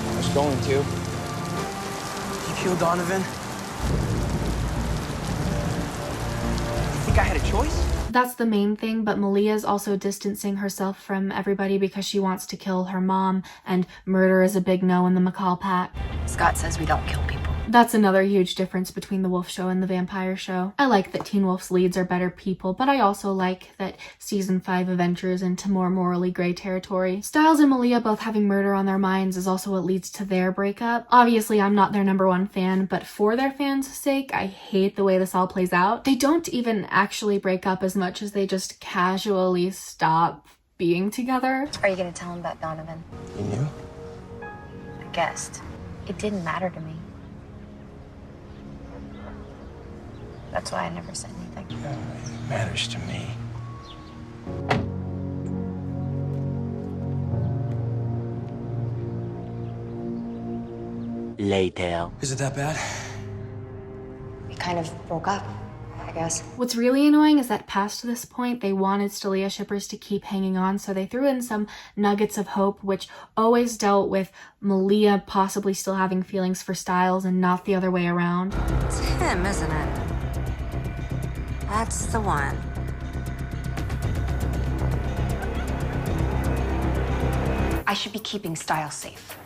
I was going to. You killed Donovan? You think I had a choice? That's the main thing, but Malia's also distancing herself from everybody because she wants to kill her mom, and murder is a big no in the McCall pack. Scott says we don't kill people. That's another huge difference between the Wolf show and the Vampire show. I like that Teen Wolf's leads are better people, but I also like that season 5 ventures into more morally gray territory. Styles and Malia both having murder on their minds is also what leads to their breakup. Obviously, I'm not their #1 fan, but for their fans' sake, I hate the way this all plays out. They don't even actually break up as much as they just casually stop being together. Are you gonna tell him about Donovan? You knew? I guessed. It didn't matter to me. That's why I never said anything. It matters to me. Later. Is it that bad? We kind of broke up, I guess. What's really annoying is that past this point, they wanted Stelia shippers to keep hanging on, so they threw in some nuggets of hope, which always dealt with Malia possibly still having feelings for Styles and not the other way around. It's him, isn't it? That's the one. I should be keeping Styles safe.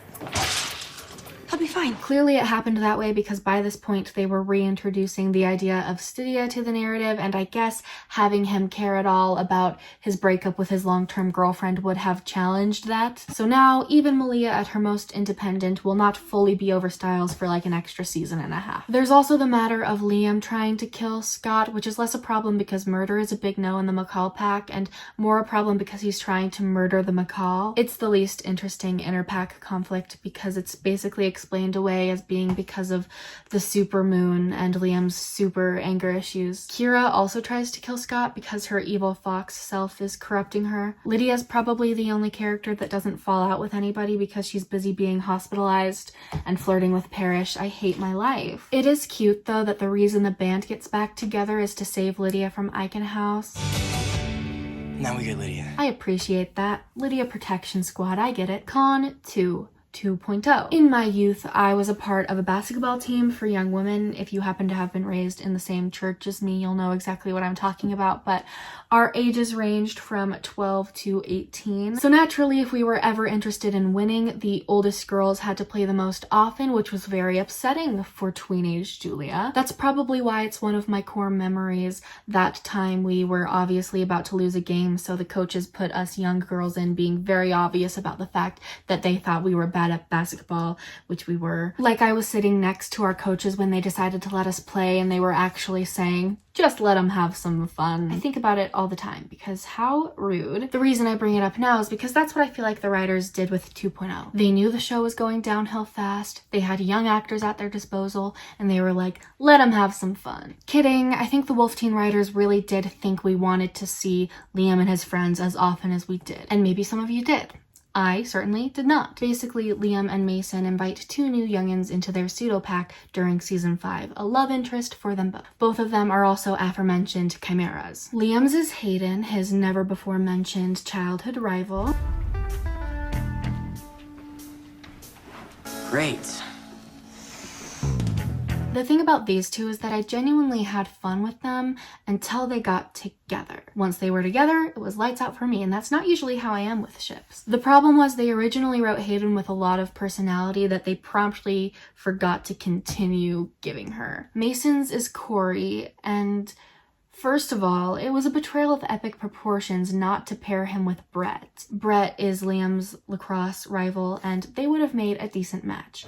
I'll be fine. Clearly it happened that way because by this point they were reintroducing the idea of Stydia to the narrative, and I guess having him care at all about his breakup with his long-term girlfriend would have challenged that. So now even Malia at her most independent will not fully be over Styles for like an extra season and a half. There's also the matter of Liam trying to kill Scott, which is less a problem because murder is a big no in the McCall pack, and more a problem because he's trying to murder the McCall. It's the least interesting inter-pack conflict because it's basically explained away as being because of the supermoon and Liam's super anger issues. Kira also tries to kill Scott because her evil fox self is corrupting her. Lydia's probably the only character that doesn't fall out with anybody because she's busy being hospitalized and flirting with Parrish. I hate my life. It is cute though that the reason the band gets back together is to save Lydia from Eichenhaus. Now we get Lydia. I appreciate that. Lydia Protection Squad, I get it. Con 2.0. In my youth, I was a part of a basketball team for young women. If you happen to have been raised in the same church as me, you'll know exactly what I'm talking about, but our ages ranged from 12 to 18. So naturally, if we were ever interested in winning, the oldest girls had to play the most often, which was very upsetting for tweenage Julia. That's probably why it's one of my core memories. That time we were obviously about to lose a game, so the coaches put us young girls in, being very obvious about the fact that they thought we were bad at basketball, which we were. Like, I was sitting next to our coaches when they decided to let us play, and they were actually saying, just let them have some fun. I think about it all the time because how rude. The reason I bring it up now is because that's what I feel like the writers did with 2.0. They knew the show was going downhill fast, they had young actors at their disposal, and they were like, let them have some fun. Kidding, I think the Wolf Teen writers really did think we wanted to see Liam and his friends as often as we did. And maybe some of you did. I certainly did not. Basically, Liam and Mason invite 2 new youngins into their pseudo-pack during season 5, a love interest for them both. Both of them are also aforementioned chimeras. Liam's is Hayden, his never-before-mentioned childhood rival. Great. The thing about these two is that I genuinely had fun with them until they got together. Once they were together, it was lights out for me, and that's not usually how I am with ships. The problem was they originally wrote Hayden with a lot of personality that they promptly forgot to continue giving her. Mason's is Corey, and first of all, it was a betrayal of epic proportions not to pair him with Brett. Brett is Liam's lacrosse rival, and they would have made a decent match.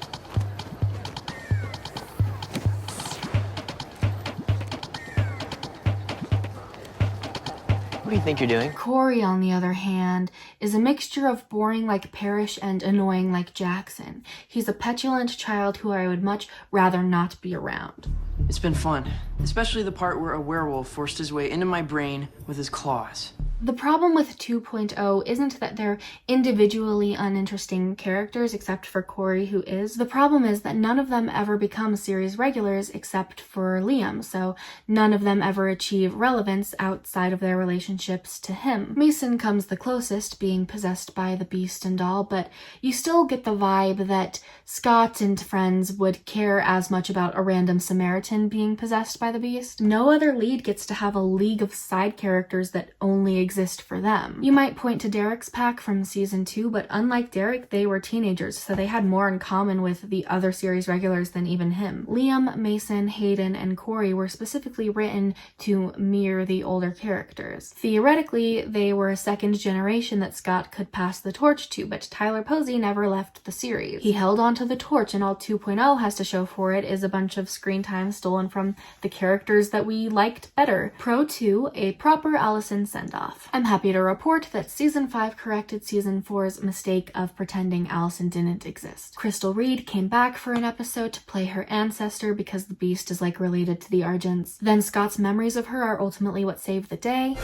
What do you think you're doing? Corey, on the other hand, is a mixture of boring like Parrish and annoying like Jackson. He's a petulant child who I would much rather not be around. It's been fun, especially the part where a werewolf forced his way into my brain with his claws. The problem with 2.0 isn't that they're individually uninteresting characters except for Corey, who is. The problem is that none of them ever become series regulars except for Liam, so none of them ever achieve relevance outside of their relationships to him. Mason comes the closest, being possessed by the beast and all, but you still get the vibe that Scott and friends would care as much about a random Samaritan being possessed by the beast. No other lead gets to have a league of side characters that only exist for them. You might point to Derek's pack from season 2, but unlike Derek, they were teenagers, so they had more in common with the other series regulars than even him. Liam, Mason, Hayden, and Corey were specifically written to mirror the older characters. Theoretically, they were a second generation that Scott could pass the torch to, but Tyler Posey never left the series. He held on to the torch, and all 2.0 has to show for it is a bunch of screen time stolen from the characters that we liked better. Pro 2, a proper Allison send-off. I'm happy to report that season 5 corrected season 4's mistake of pretending Allison didn't exist. Crystal Reed came back for an episode to play her ancestor because the beast is like related to the Argents. Then Scott's memories of her are ultimately what saved the day.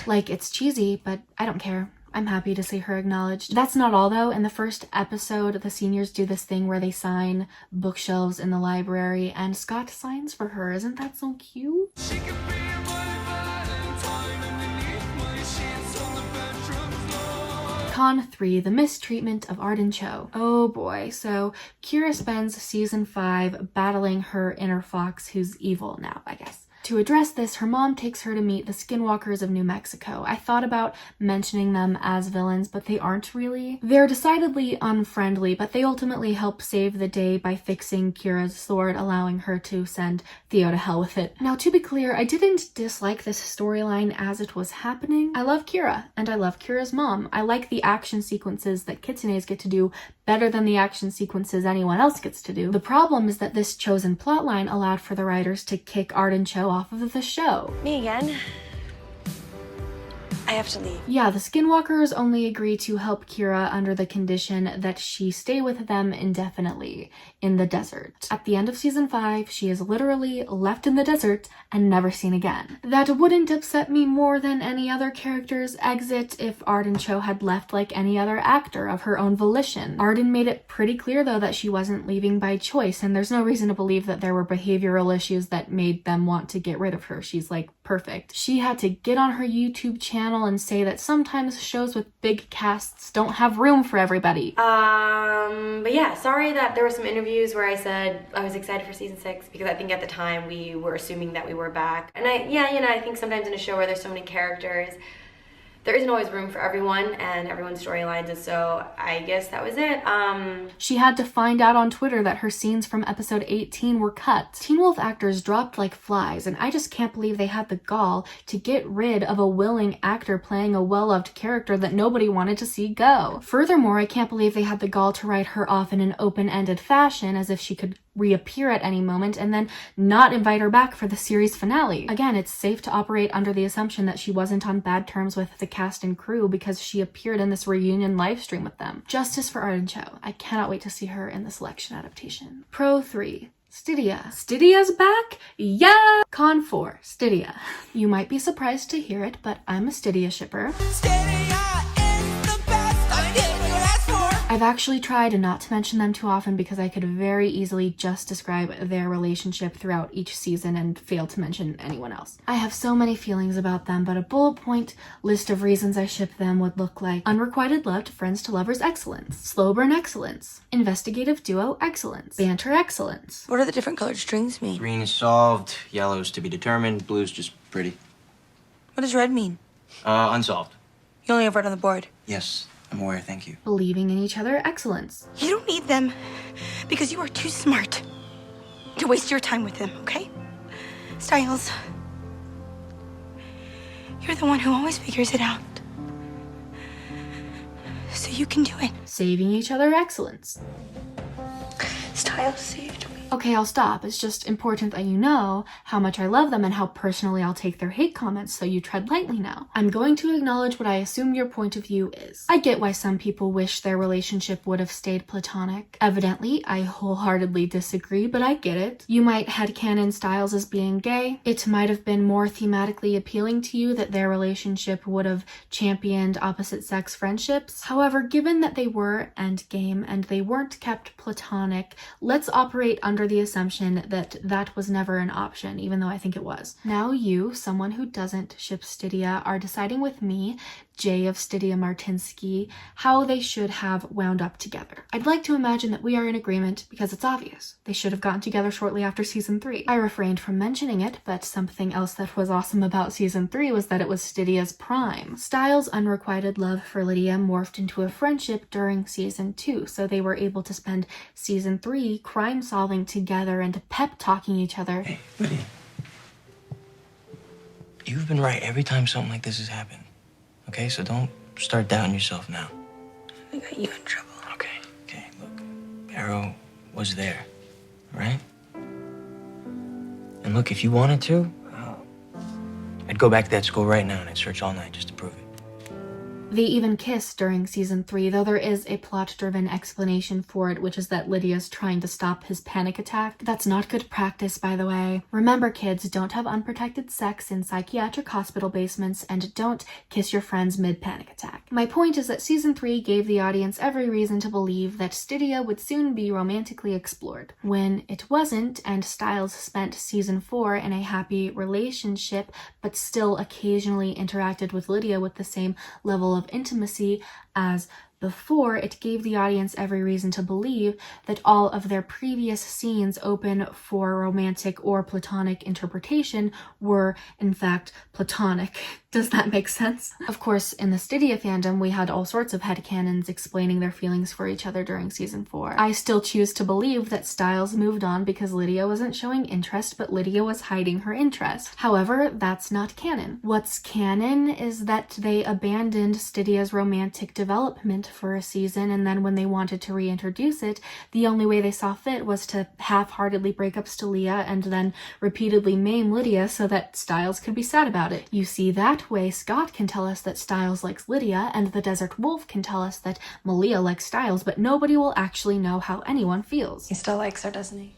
Like, it's cheesy, but I don't care. I'm happy to see her acknowledged. That's not all though. In the first episode, the seniors do this thing where they sign bookshelves in the library, and Scott signs for her. Isn't that so cute? Con 3, the mistreatment of Arden Cho. Oh boy, so Kira spends season 5 battling her inner fox who's evil now, I guess. To address this, her mom takes her to meet the Skinwalkers of New Mexico. I thought about mentioning them as villains, but they aren't really. They're decidedly unfriendly, but they ultimately help save the day by fixing Kira's sword, allowing her to send Theo to hell with it. Now, to be clear, I didn't dislike this storyline as it was happening. I love Kira, and I love Kira's mom. I like the action sequences that Kitsunes get to do better than the action sequences anyone else gets to do. The problem is that this chosen plotline allowed for the writers to kick Arden Cho off of the show. Me again? I have to leave. Yeah, the Skinwalkers only agree to help Kira under the condition that she stay with them indefinitely in the desert. At the end of season 5, she is literally left in the desert and never seen again. That wouldn't upset me more than any other character's exit if Arden Cho had left like any other actor of her own volition. Arden made it pretty clear though that she wasn't leaving by choice, and there's no reason to believe that there were behavioral issues that made them want to get rid of her. She's like perfect. She had to get on her YouTube channel and say that sometimes shows with big casts don't have room for everybody. But yeah, sorry that there were some interviews where I said I was excited for season 6 because I think at the time we were assuming that we were back. And I think sometimes in a show where there's so many characters, there isn't always room for everyone and everyone's storylines, and so I guess that was it. She had to find out on Twitter that her scenes from episode 18 were cut. Teen Wolf actors dropped like flies, and I just can't believe they had the gall to get rid of a willing actor playing a well-loved character that nobody wanted to see go. Furthermore, I can't believe they had the gall to write her off in an open-ended fashion as if she could reappear at any moment and then not invite her back for the series finale. Again, it's safe to operate under the assumption that she wasn't on bad terms with the cast and crew because she appeared in this reunion live stream with them. Justice for Arden Cho. I cannot wait to see her in the Selection adaptation. Pro 3. Stydia. Stydia's back? Yeah! Con 4. Stydia. You might be surprised to hear it, but I'm a Stydia shipper. I've actually tried not to mention them too often because I could very easily just describe their relationship throughout each season and fail to mention anyone else. I have so many feelings about them, but a bullet point list of reasons I ship them would look like unrequited love to friends to lovers excellence, slow burn excellence, investigative duo excellence, banter excellence. What do the different colored strings mean? Green is solved, yellow is to be determined, blue is just pretty. What does red mean? Unsolved. You only have red on the board. Yes, I'm aware, thank you. Believing in each other excellence. You don't need them because you are too smart to waste your time with them, okay? Styles, you're the one who always figures it out. So you can do it. Saving each other excellence. Styles saved me. Okay, I'll stop. It's just important that you know how much I love them and how personally I'll take their hate comments, so you tread lightly now. I'm going to acknowledge what I assume your point of view is. I get why some people wish their relationship would have stayed platonic. Evidently, I wholeheartedly disagree, but I get it. You might headcanon Styles as being gay. It might have been more thematically appealing to you that their relationship would have championed opposite-sex friendships. However, given that they were endgame and they weren't kept platonic, let's operate under the assumption that that was never an option, even though I think it was. Now you, someone who doesn't ship Stydia, are deciding with me, Jay of Stydia Martinsky, how they should have wound up together. I'd like to imagine that we are in agreement because it's obvious. They should have gotten together shortly after season 3. I refrained from mentioning it, but something else that was awesome about season 3 was that it was Stydia's prime. Styles' unrequited love for Lydia morphed into a friendship during season 2, so they were able to spend season 3 crime solving together and pep-talking each other. Hey, Lydia. You've been right every time something like this has happened. Okay, so don't start doubting yourself now. I got you in trouble. Okay, look. Barrow was there, right? And look, if you wanted to, I'd go back to that school right now and I'd search all night just to prove it. They even kiss during season 3, though there is a plot-driven explanation for it, which is that Lydia's trying to stop his panic attack. That's not good practice, by the way. Remember, kids, don't have unprotected sex in psychiatric hospital basements, and don't kiss your friends mid-panic attack. My point is that season 3 gave the audience every reason to believe that Stydia would soon be romantically explored. When it wasn't, and Styles spent season 4 in a happy relationship, but still occasionally interacted with Lydia with the same level of intimacy as before, it gave the audience every reason to believe that all of their previous scenes open for romantic or platonic interpretation were, in fact, platonic. Does that make sense? Of course, in the Stydia fandom, we had all sorts of headcanons explaining their feelings for each other during season 4. I still choose to believe that Styles moved on because Lydia wasn't showing interest, but Lydia was hiding her interest. However, that's not canon. What's canon is that they abandoned Stydia's romantic development for a season, and then when they wanted to reintroduce it, the only way they saw fit was to half-heartedly break up Stylia and then repeatedly maim Lydia so that Styles could be sad about it. You see, that way Scott can tell us that Styles likes Lydia, and the Desert Wolf can tell us that Malia likes Styles, but nobody will actually know how anyone feels. He still likes her, doesn't he?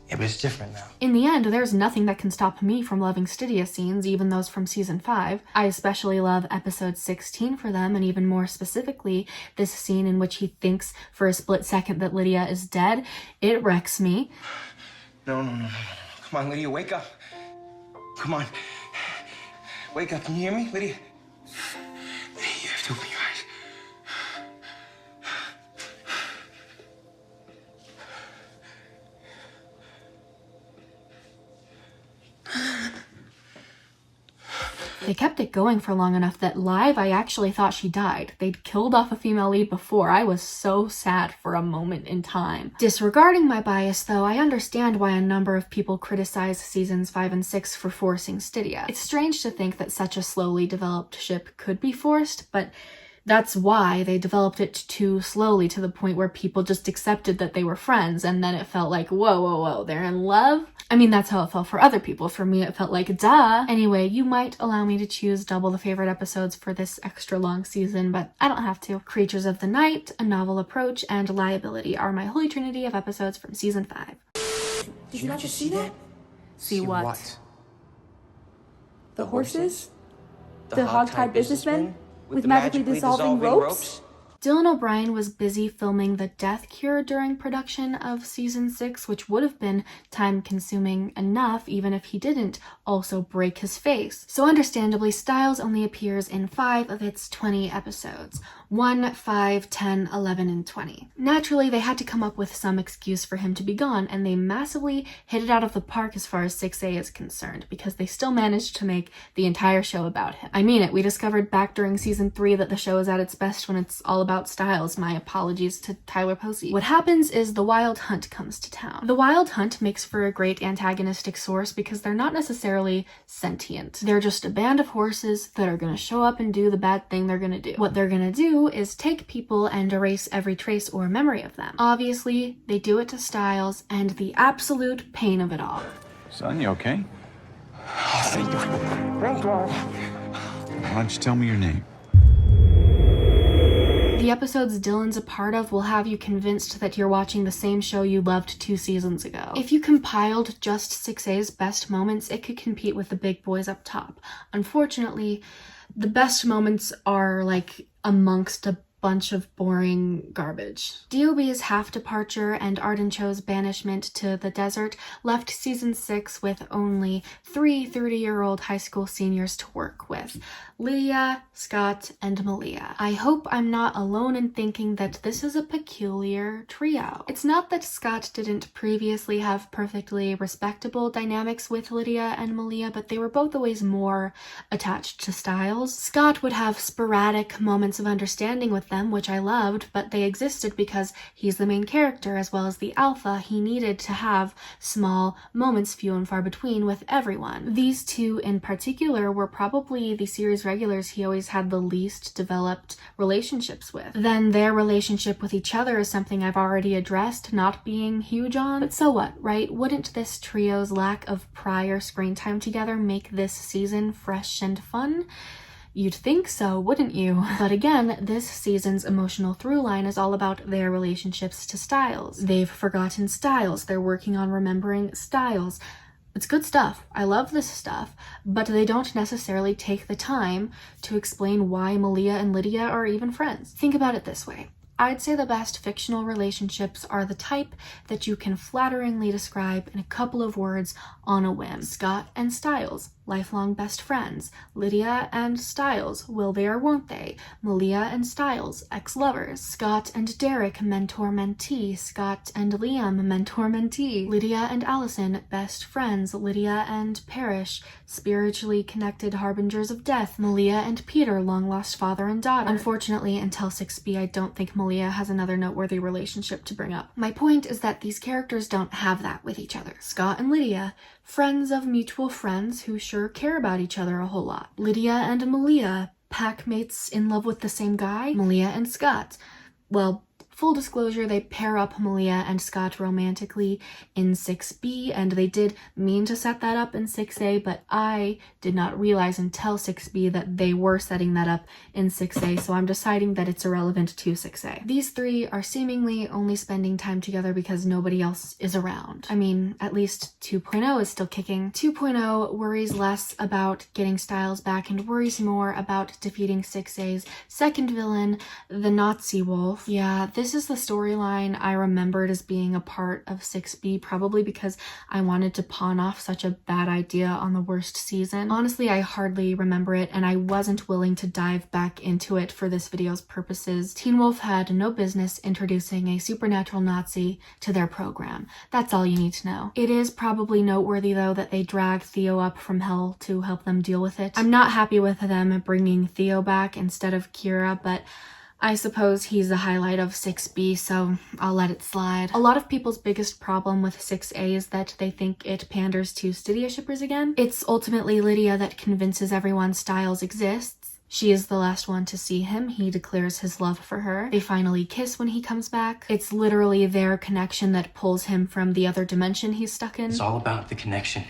Yeah, but it's different now. In the end, there's nothing that can stop me from loving Stydia scenes, even those from season 5. I especially love episode 16 for them, and even more specifically, this scene in which he thinks for a split second that Lydia is dead. It wrecks me. No. Come on, Lydia, wake up. Come on. Wake up. Can you hear me, Lydia? Lydia, you have to open your eyes. They kept it going for long enough that live I actually thought she died. They'd killed off a female lead before. I was so sad for a moment in time. Disregarding my bias though, I understand why a number of people criticize seasons 5 and 6 for forcing Stydia. It's strange to think that such a slowly developed ship could be forced, but that's why they developed it too slowly to the point where people just accepted that they were friends, and then it felt like, whoa, they're in love? I mean, that's how it felt for other people. For me, it felt like, duh. Anyway, you might allow me to choose double the favorite episodes for this extra long season, but I don't have to. Creatures of the Night, A Novel Approach, and Liability are my holy trinity of episodes from season 5. Did you not just see that? See what? The horses? The hogtied businessmen? With magically dissolving ropes? Dylan O'Brien was busy filming The Death Cure during production of season 6, which would have been time-consuming enough even if he didn't also break his face. So understandably, Styles only appears in 5 of its 20 episodes. 1, 5, 10, 11, and 20. Naturally, they had to come up with some excuse for him to be gone, and they massively hit it out of the park as far as 6A is concerned, because they still managed to make the entire show about him. I mean it, we discovered back during season 3 that the show is at its best when it's all about about Styles. My apologies to Tyler Posey. What happens is the Wild Hunt comes to town. The Wild Hunt makes for a great antagonistic source because they're not necessarily sentient. They're just a band of horses that are gonna show up and do the bad thing they're gonna do. What they're gonna do is take people and erase every trace or memory of them. Obviously, they do it to Styles and the absolute pain of it all. Son, you okay? Oh, thank you. Thank God. Why don't you tell me your name? The episodes Dylan's a part of will have you convinced that you're watching the same show you loved 2 seasons ago. If you compiled just 6A's best moments, it could compete with the big boys up top. Unfortunately, the best moments are like amongst a bunch of boring garbage. DOB's half departure and Arden Cho's banishment to the desert left season 6 with only 3 30-year-old high school seniors to work with: Lydia, Scott, and Malia. I hope I'm not alone in thinking that this is a peculiar trio. It's not that Scott didn't previously have perfectly respectable dynamics with Lydia and Malia, but they were both always more attached to Styles. Scott would have sporadic moments of understanding with them, which I loved, but they existed because he's the main character as well as the alpha. He needed to have small moments, few and far between, with everyone. These two in particular were probably the series regulars he always had the least developed relationships with. Then their relationship with each other is something I've already addressed, not being huge on. But so what, right? Wouldn't this trio's lack of prior screen time together make this season fresh and fun? You'd think so, wouldn't you? But again, this season's emotional through line is all about their relationships to Styles. They've forgotten Styles. They're working on remembering Styles. It's good stuff. I love this stuff, but they don't necessarily take the time to explain why Malia and Lydia are even friends. Think about it this way. I'd say the best fictional relationships are the type that you can flatteringly describe in a couple of words on a whim. Scott and Styles, lifelong best friends. Lydia and Styles, will they or won't they? Malia and Styles, ex-lovers. Scott and Derek, mentor-mentee. Scott and Liam, mentor-mentee. Lydia and Allison, best friends. Lydia and Parrish, spiritually connected harbingers of death. Malia and Peter, long-lost father and daughter. Unfortunately, until 6B, I don't think Malia has another noteworthy relationship to bring up. My point is that these characters don't have that with each other. Scott and Lydia, friends of mutual friends who sure care about each other a whole lot. Lydia and Malia, pack mates in love with the same guy. Malia and Scott, well, full disclosure, they pair up Malia and Scott romantically in 6B, and they did mean to set that up in 6A, but I did not realize until 6B that they were setting that up in 6A, so I'm deciding that it's irrelevant to 6A. These three are seemingly only spending time together because nobody else is around. I mean, at least 2.0 is still kicking. 2.0 worries less about getting Styles back and worries more about defeating 6A's second villain, the Nazi Wolf. Yeah, this is the storyline I remembered as being a part of 6B, probably because I wanted to pawn off such a bad idea on the worst season. Honestly, I hardly remember it, and I wasn't willing to dive back into it for this video's purposes. Teen Wolf had no business introducing a supernatural Nazi to their program. That's all you need to know. It is probably noteworthy, though, that they drag Theo up from hell to help them deal with it. I'm not happy with them bringing Theo back instead of Kira, but I suppose he's the highlight of 6B, so I'll let it slide. A lot of people's biggest problem with 6A is that they think it panders to Stydia shippers again. It's ultimately Lydia that convinces everyone Styles exists. She is the last one to see him. He declares his love for her. They finally kiss when he comes back. It's literally their connection that pulls him from the other dimension he's stuck in. It's all about the connection.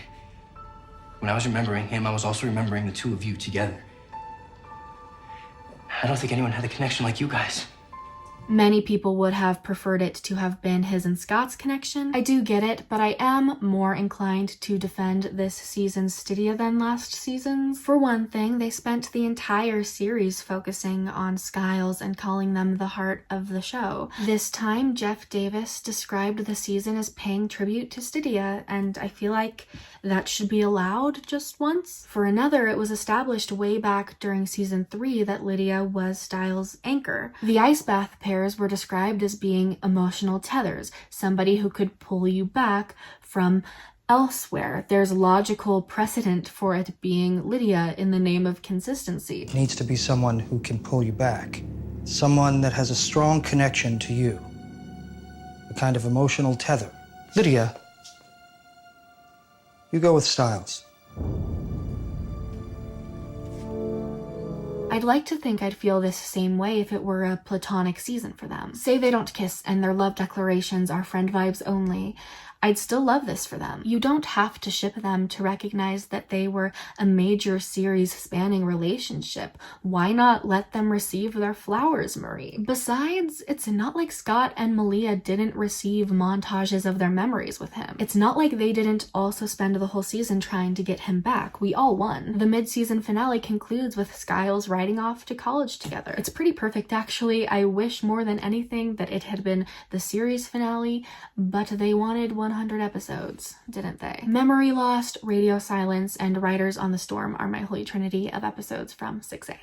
When I was remembering him, I was also remembering the two of you together. I don't think anyone had a connection like you guys. Many people would have preferred it to have been his and Scott's connection. I do get it, but I am more inclined to defend this season's Stydia than last season's. For one thing, they spent the entire series focusing on Skiles and calling them the heart of the show. This time, Jeff Davis described the season as paying tribute to Stydia, and I feel like that should be allowed just once. For another, it was established way back during season 3 that Lydia was Styles' anchor. The ice bath pairs were described as being emotional tethers, somebody who could pull you back from elsewhere. There's logical precedent for it being Lydia in the name of consistency. It needs to be someone who can pull you back. Someone that has a strong connection to you. A kind of emotional tether. Lydia, you go with Styles. I'd like to think I'd feel this same way if it were a platonic season for them. Say they don't kiss and their love declarations are friend vibes only. I'd still love this for them. You don't have to ship them to recognize that they were a major series spanning relationship. Why not let them receive their flowers, Marie? Besides, it's not like Scott and Malia didn't receive montages of their memories with him. It's not like they didn't also spend the whole season trying to get him back. We all won. The mid-season finale concludes with Skiles riding off to college together. It's pretty perfect, actually. I wish more than anything that it had been the series finale, but they wanted 100 episodes, didn't they? Memory lost, radio silence, and Riders on the Storm are my holy trinity of episodes from 6A.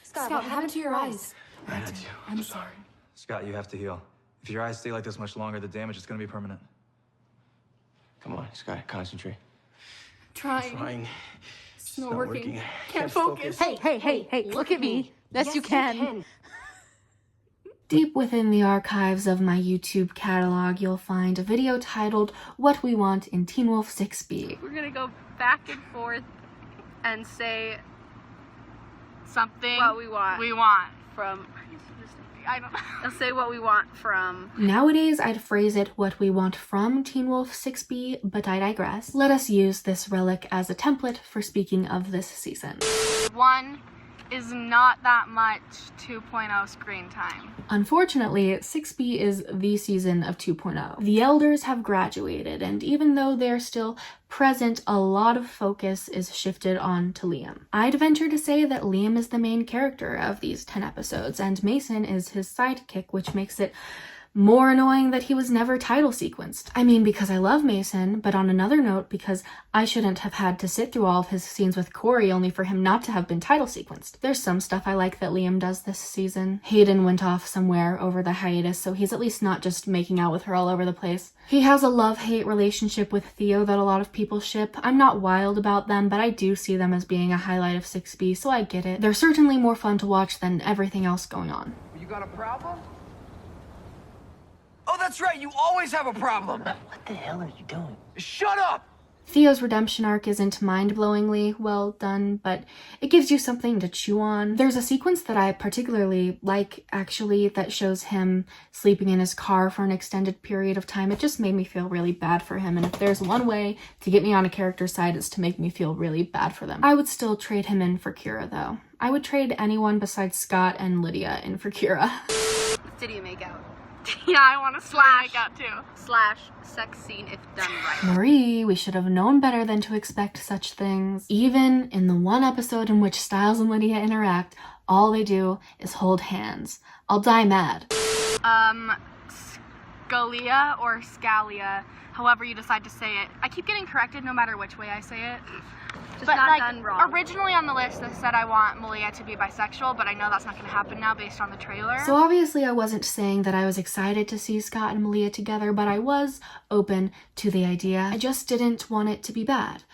Scott, what happened to your eyes? I had to. I'm sorry. Scott, you have to heal. If your eyes stay like this much longer, the damage is gonna be permanent. Come on, Scott, concentrate. Trying. Trying. It's not working. Can't focus. Hey, look at me. Yes, you can. Deep within the archives of my YouTube catalog, you'll find a video titled What We Want in Teen Wolf 6B. We're gonna go back and forth and say something. What we want. We want from. I don't know. I'll say what we want from. Nowadays, I'd phrase it what we want from Teen Wolf 6B, but I digress. Let us use this relic as a template for speaking of this season. 1 is not that much 2.0 screen time. Unfortunately, 6B is the season of 2.0. The elders have graduated, and even though they're still present, a lot of focus is shifted on to Liam. I'd venture to say that Liam is the main character of these 10 episodes, and Mason is his sidekick, which makes it more annoying that he was never title sequenced. I mean, because I love Mason, but on another note, because I shouldn't have had to sit through all of his scenes with Corey only for him not to have been title sequenced. There's some stuff I like that Liam does this season. Hayden went off somewhere over the hiatus, so he's at least not just making out with her all over the place. He has a love-hate relationship with Theo that a lot of people ship. I'm not wild about them, but I do see them as being a highlight of 6B, so I get it. They're certainly more fun to watch than everything else going on. You got a problem? Oh, that's right, you always have a problem. What the hell are you doing? Shut up! Theo's redemption arc isn't mind-blowingly well done, but it gives you something to chew on. There's a sequence that I particularly like, actually, that shows him sleeping in his car for an extended period of time. It just made me feel really bad for him, and if there's one way to get me on a character's side, it's to make me feel really bad for them. I would still trade him in for Kira, though. I would trade anyone besides Scott and Lydia in for Kira. Did you make out? Yeah, I want to slash make out too. Slash sex scene if done right. Marie, we should have known better than to expect such things. Even in the one episode in which Styles and Lydia interact, all they do is hold hands. I'll die mad. Scalia or Scalia, however you decide to say it. I keep getting corrected no matter which way I say it. But not like, done wrong. originally on the list they said I want Malia to be bisexual, but I know that's not going to happen now based on the trailer. So obviously I wasn't saying that I was excited to see Scott and Malia together, but I was open to the idea. I just didn't want it to be bad.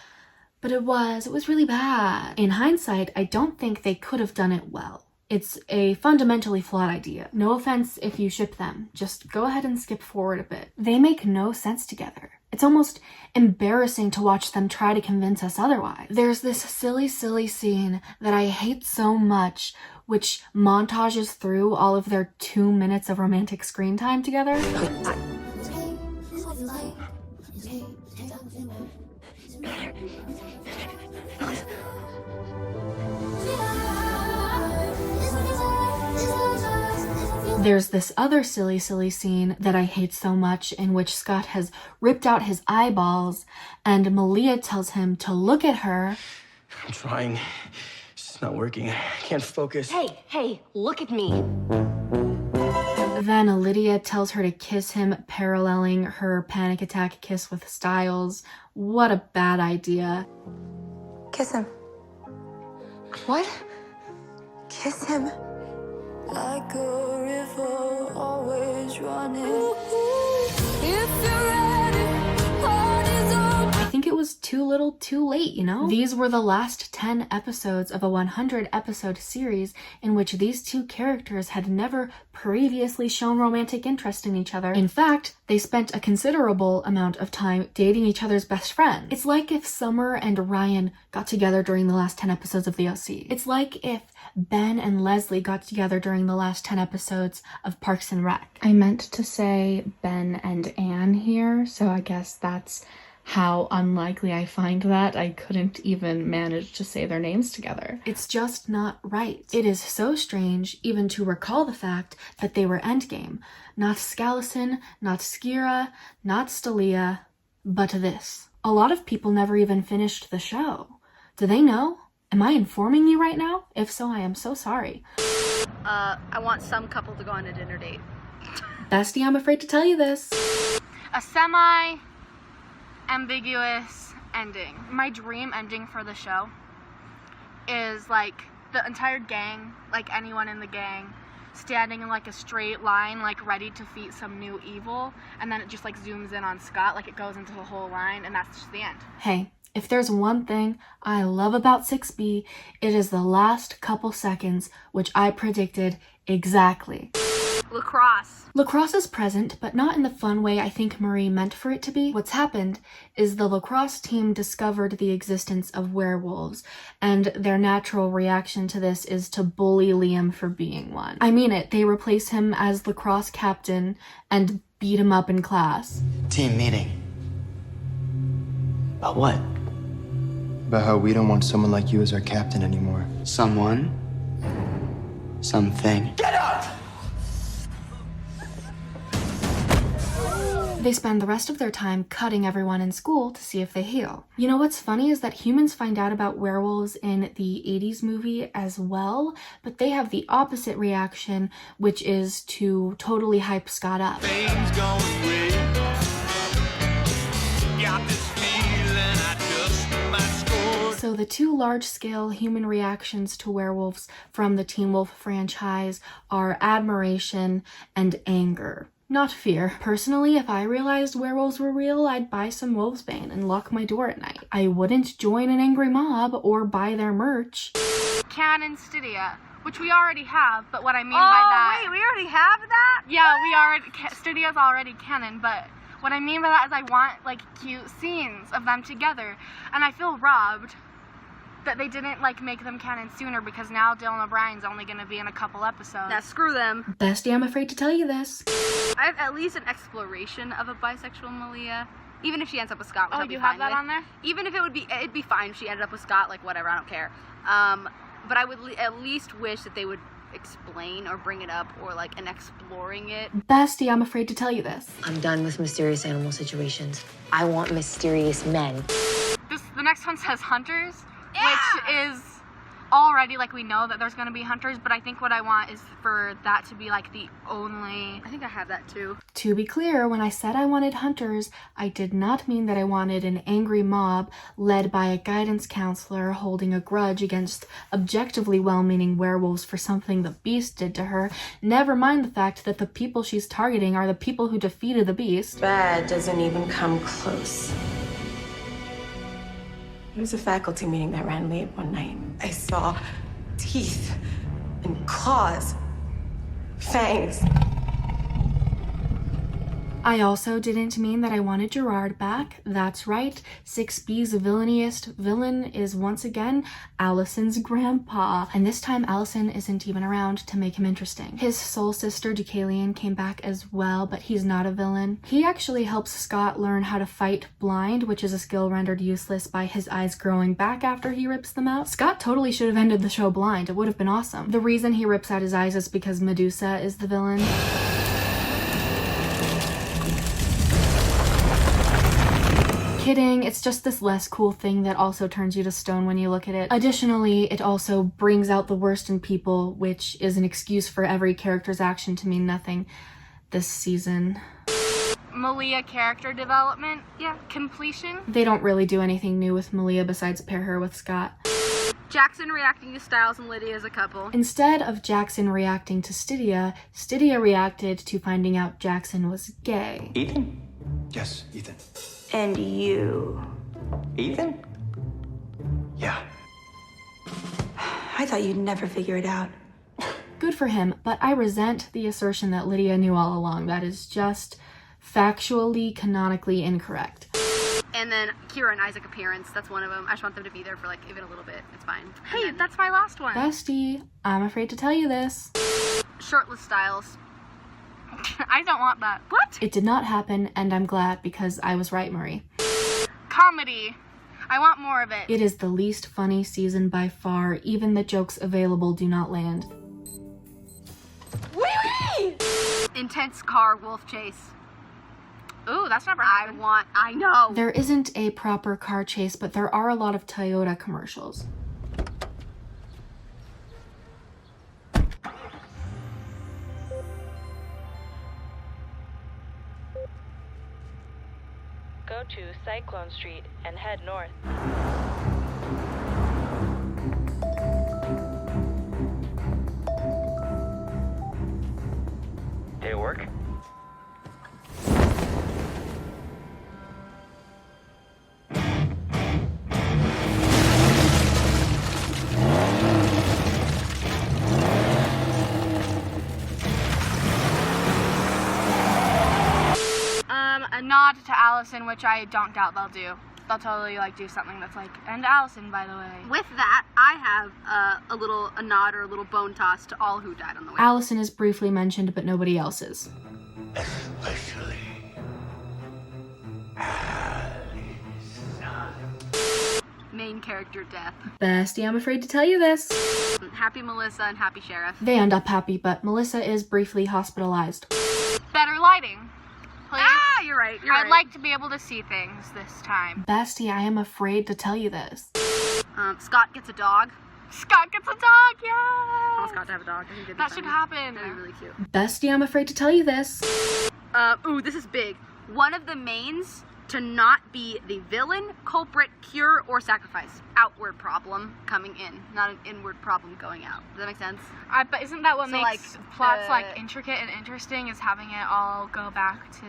But it was really bad. In hindsight, I don't think they could have done it well. It's a fundamentally flawed idea. No offense if you ship them. Just go ahead and skip forward a bit. They make no sense together. It's almost embarrassing to watch them try to convince us otherwise. There's this silly scene that I hate so much, which montages through all of their 2 minutes of romantic screen time together. There's this other silly scene that I hate so much in which Scott has ripped out his eyeballs and Malia tells him to look at her. I'm trying. It's just not working. I can't focus. Hey, look at me. Then Lydia tells her to kiss him, paralleling her panic attack kiss with Styles. What a bad idea. Kiss him. What? Kiss him. Like a river always running. If you're ready, heart is open. I think it it was too little too late, you know? These were the last 10 episodes of a 100-episode series in which these two characters had never previously shown romantic interest in each other. In fact, they spent a considerable amount of time dating each other's best friend. It's like if Summer and Ryan got together during the last 10 episodes of The OC. It's like if Ben and Leslie got together during the last 10 episodes of Parks and Rec. I meant to say Ben and Anne here, so I guess that's how unlikely I find that. I couldn't even manage to say their names together. It's just not right. It is so strange even to recall the fact that they were endgame. Not Skallison, not Skira, not Stelia, but this. A lot of people never even finished the show. Do they know? Am I informing you right now? If so, I am so sorry. I want some couple to go on a dinner date. Bestie, I'm afraid to tell you this. A semi-ambiguous ending. My dream ending for the show is like the entire gang, like anyone in the gang, standing in like a straight line, like ready to defeat some new evil, and then it just like zooms in on Scott, like it goes into the whole line, and that's just the end. Hey, if there's one thing I love about 6B, it is the last couple seconds, which I predicted exactly. Lacrosse. Lacrosse is present, but not in the fun way I think Marie meant for it to be. What's happened is the lacrosse team discovered the existence of werewolves, and their natural reaction to this is to bully Liam for being one. I mean it, they replace him as lacrosse captain and beat him up in class. Team meeting. About what? About how we don't want someone like you as our captain anymore. Someone? Something. Get up! They spend the rest of their time cutting everyone in school to see if they heal. You know what's funny is that humans find out about werewolves in the 80s movie as well, but they have the opposite reaction, which is to totally hype Scott up. Things going well. Got this feeling I just might score. So the two large-scale human reactions to werewolves from the Teen Wolf franchise are admiration and anger. Not fear. Personally, if I realized werewolves were real, I'd buy some wolfsbane and lock my door at night. I wouldn't join an angry mob or buy their merch. Canon Stydia, which we already have, but what I mean by that... wait, we already have that? Yeah, we already... Stydia's already canon, but what I mean by that is I want, like, cute scenes of them together, and I feel robbed that they didn't, like, make them canon sooner, because now Dylan O'Brien's only gonna be in a couple episodes. Now screw them. Bestie, I'm afraid to tell you this. I have at least an exploration of a bisexual Malia. Even if she ends up with Scott, which I'll be you fine have that with. on there? Even if it'd be fine if she ended up with Scott, like whatever, I don't care. But I would at least wish that they would explain or bring it up or like in exploring it. Bestie, I'm afraid to tell you this. I'm done with mysterious animal situations. I want mysterious men. The next one says hunters, which is already, like, we know that there's gonna be hunters, but I think what I want is for that to be like the only... I think I have that too. To be clear, when I said I wanted hunters, I did not mean that I wanted an angry mob led by a guidance counselor holding a grudge against objectively well-meaning werewolves for something the Beast did to her. Never mind the fact that the people she's targeting are the people who defeated the Beast. Bad doesn't even come close. It was a faculty meeting that ran late one night. I saw teeth and claws, fangs. I also didn't mean that I wanted Gerard back. That's right, 6B's villainiest villain is once again Allison's grandpa. And this time Allison isn't even around to make him interesting. His soul sister Deucalion came back as well, but he's not a villain. He actually helps Scott learn how to fight blind, which is a skill rendered useless by his eyes growing back after he rips them out. Scott totally should have ended the show blind. It would have been awesome. The reason he rips out his eyes is because Medusa is the villain. Kidding, it's just this less cool thing that also turns you to stone when you look at it. Additionally, it also brings out the worst in people, which is an excuse for every character's action to mean nothing this season. Malia character development, completion. They don't really do anything new with Malia besides pair her with Scott. Jackson reacting to Styles and Lydia as a couple. Instead of Jackson reacting to Stydia, Stydia reacted to finding out Jackson was gay. Ethan? Yes, Ethan. And you Ethan? Yeah. I thought you'd never figure it out. Good for him, but I resent the assertion that Lydia knew all along. That is just factually, canonically incorrect. And then Kira and Isaac appearance, that's one of them. I just want them to be there for like even a little bit. It's fine. Hey, that's my last one. Bestie, I'm afraid to tell you this. Shirtless Styles. I don't want that. What? It did not happen, and I'm glad because I was right, Marie. Comedy. I want more of it. It is the least funny season by far. Even the jokes available do not land. Wee-wee! Intense car wolf chase. Ooh, that's never happened. I know. There isn't a proper car chase, but there are a lot of Toyota commercials. Go to Cyclone Street and head north. Day at work? A nod to Allison, which I don't doubt they'll do. They'll totally like do something that's like, and Allison, by the way. With that, I have a nod or a little bone toss to all who died on the way. Allison is briefly mentioned, but nobody else is. Especially Main character death. Bestie, I'm afraid to tell you this. Happy Melissa and happy Sheriff. They end up happy, but Melissa is briefly hospitalized. Better lighting, please. Ah, you're right. I'd like to be able to see things this time. Bestie, I am afraid to tell you this. Scott gets a dog. Scott gets a dog, yeah! I want Scott to have a dog. I think That should happen. That'd be really cute. Bestie, I'm afraid to tell you this. Ooh, this is big. One of the mains to not be the villain, culprit, cure, or sacrifice. Outward problem coming in, not an inward problem going out. Does that make sense? But isn't that what So, makes like, plots the- like intricate and interesting, is having it all go back to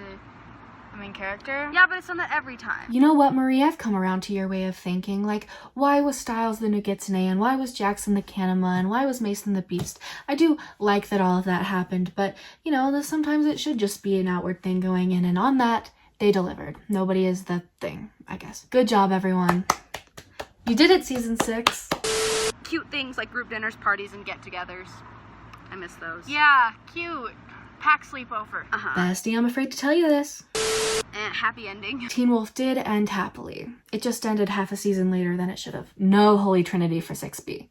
the main character? Yeah, but it's done that every time. You know what, Marie? I've come around to your way of thinking. Like, why was Styles the new Gitsune, and why was Jackson the Kanema, and why was Mason the Beast? I do like that all of that happened, but, you know, sometimes it should just be an outward thing going in, and on that, they delivered. Nobody is the thing, I guess. Good job, everyone. You did it, season 6. Cute things like group dinners, parties, and get-togethers. I miss those. Yeah, cute. Pack sleepover. Bestie, I'm afraid to tell you this. And happy ending. Teen Wolf did end happily. It just ended half a season later than it should have. No Holy Trinity for 6B.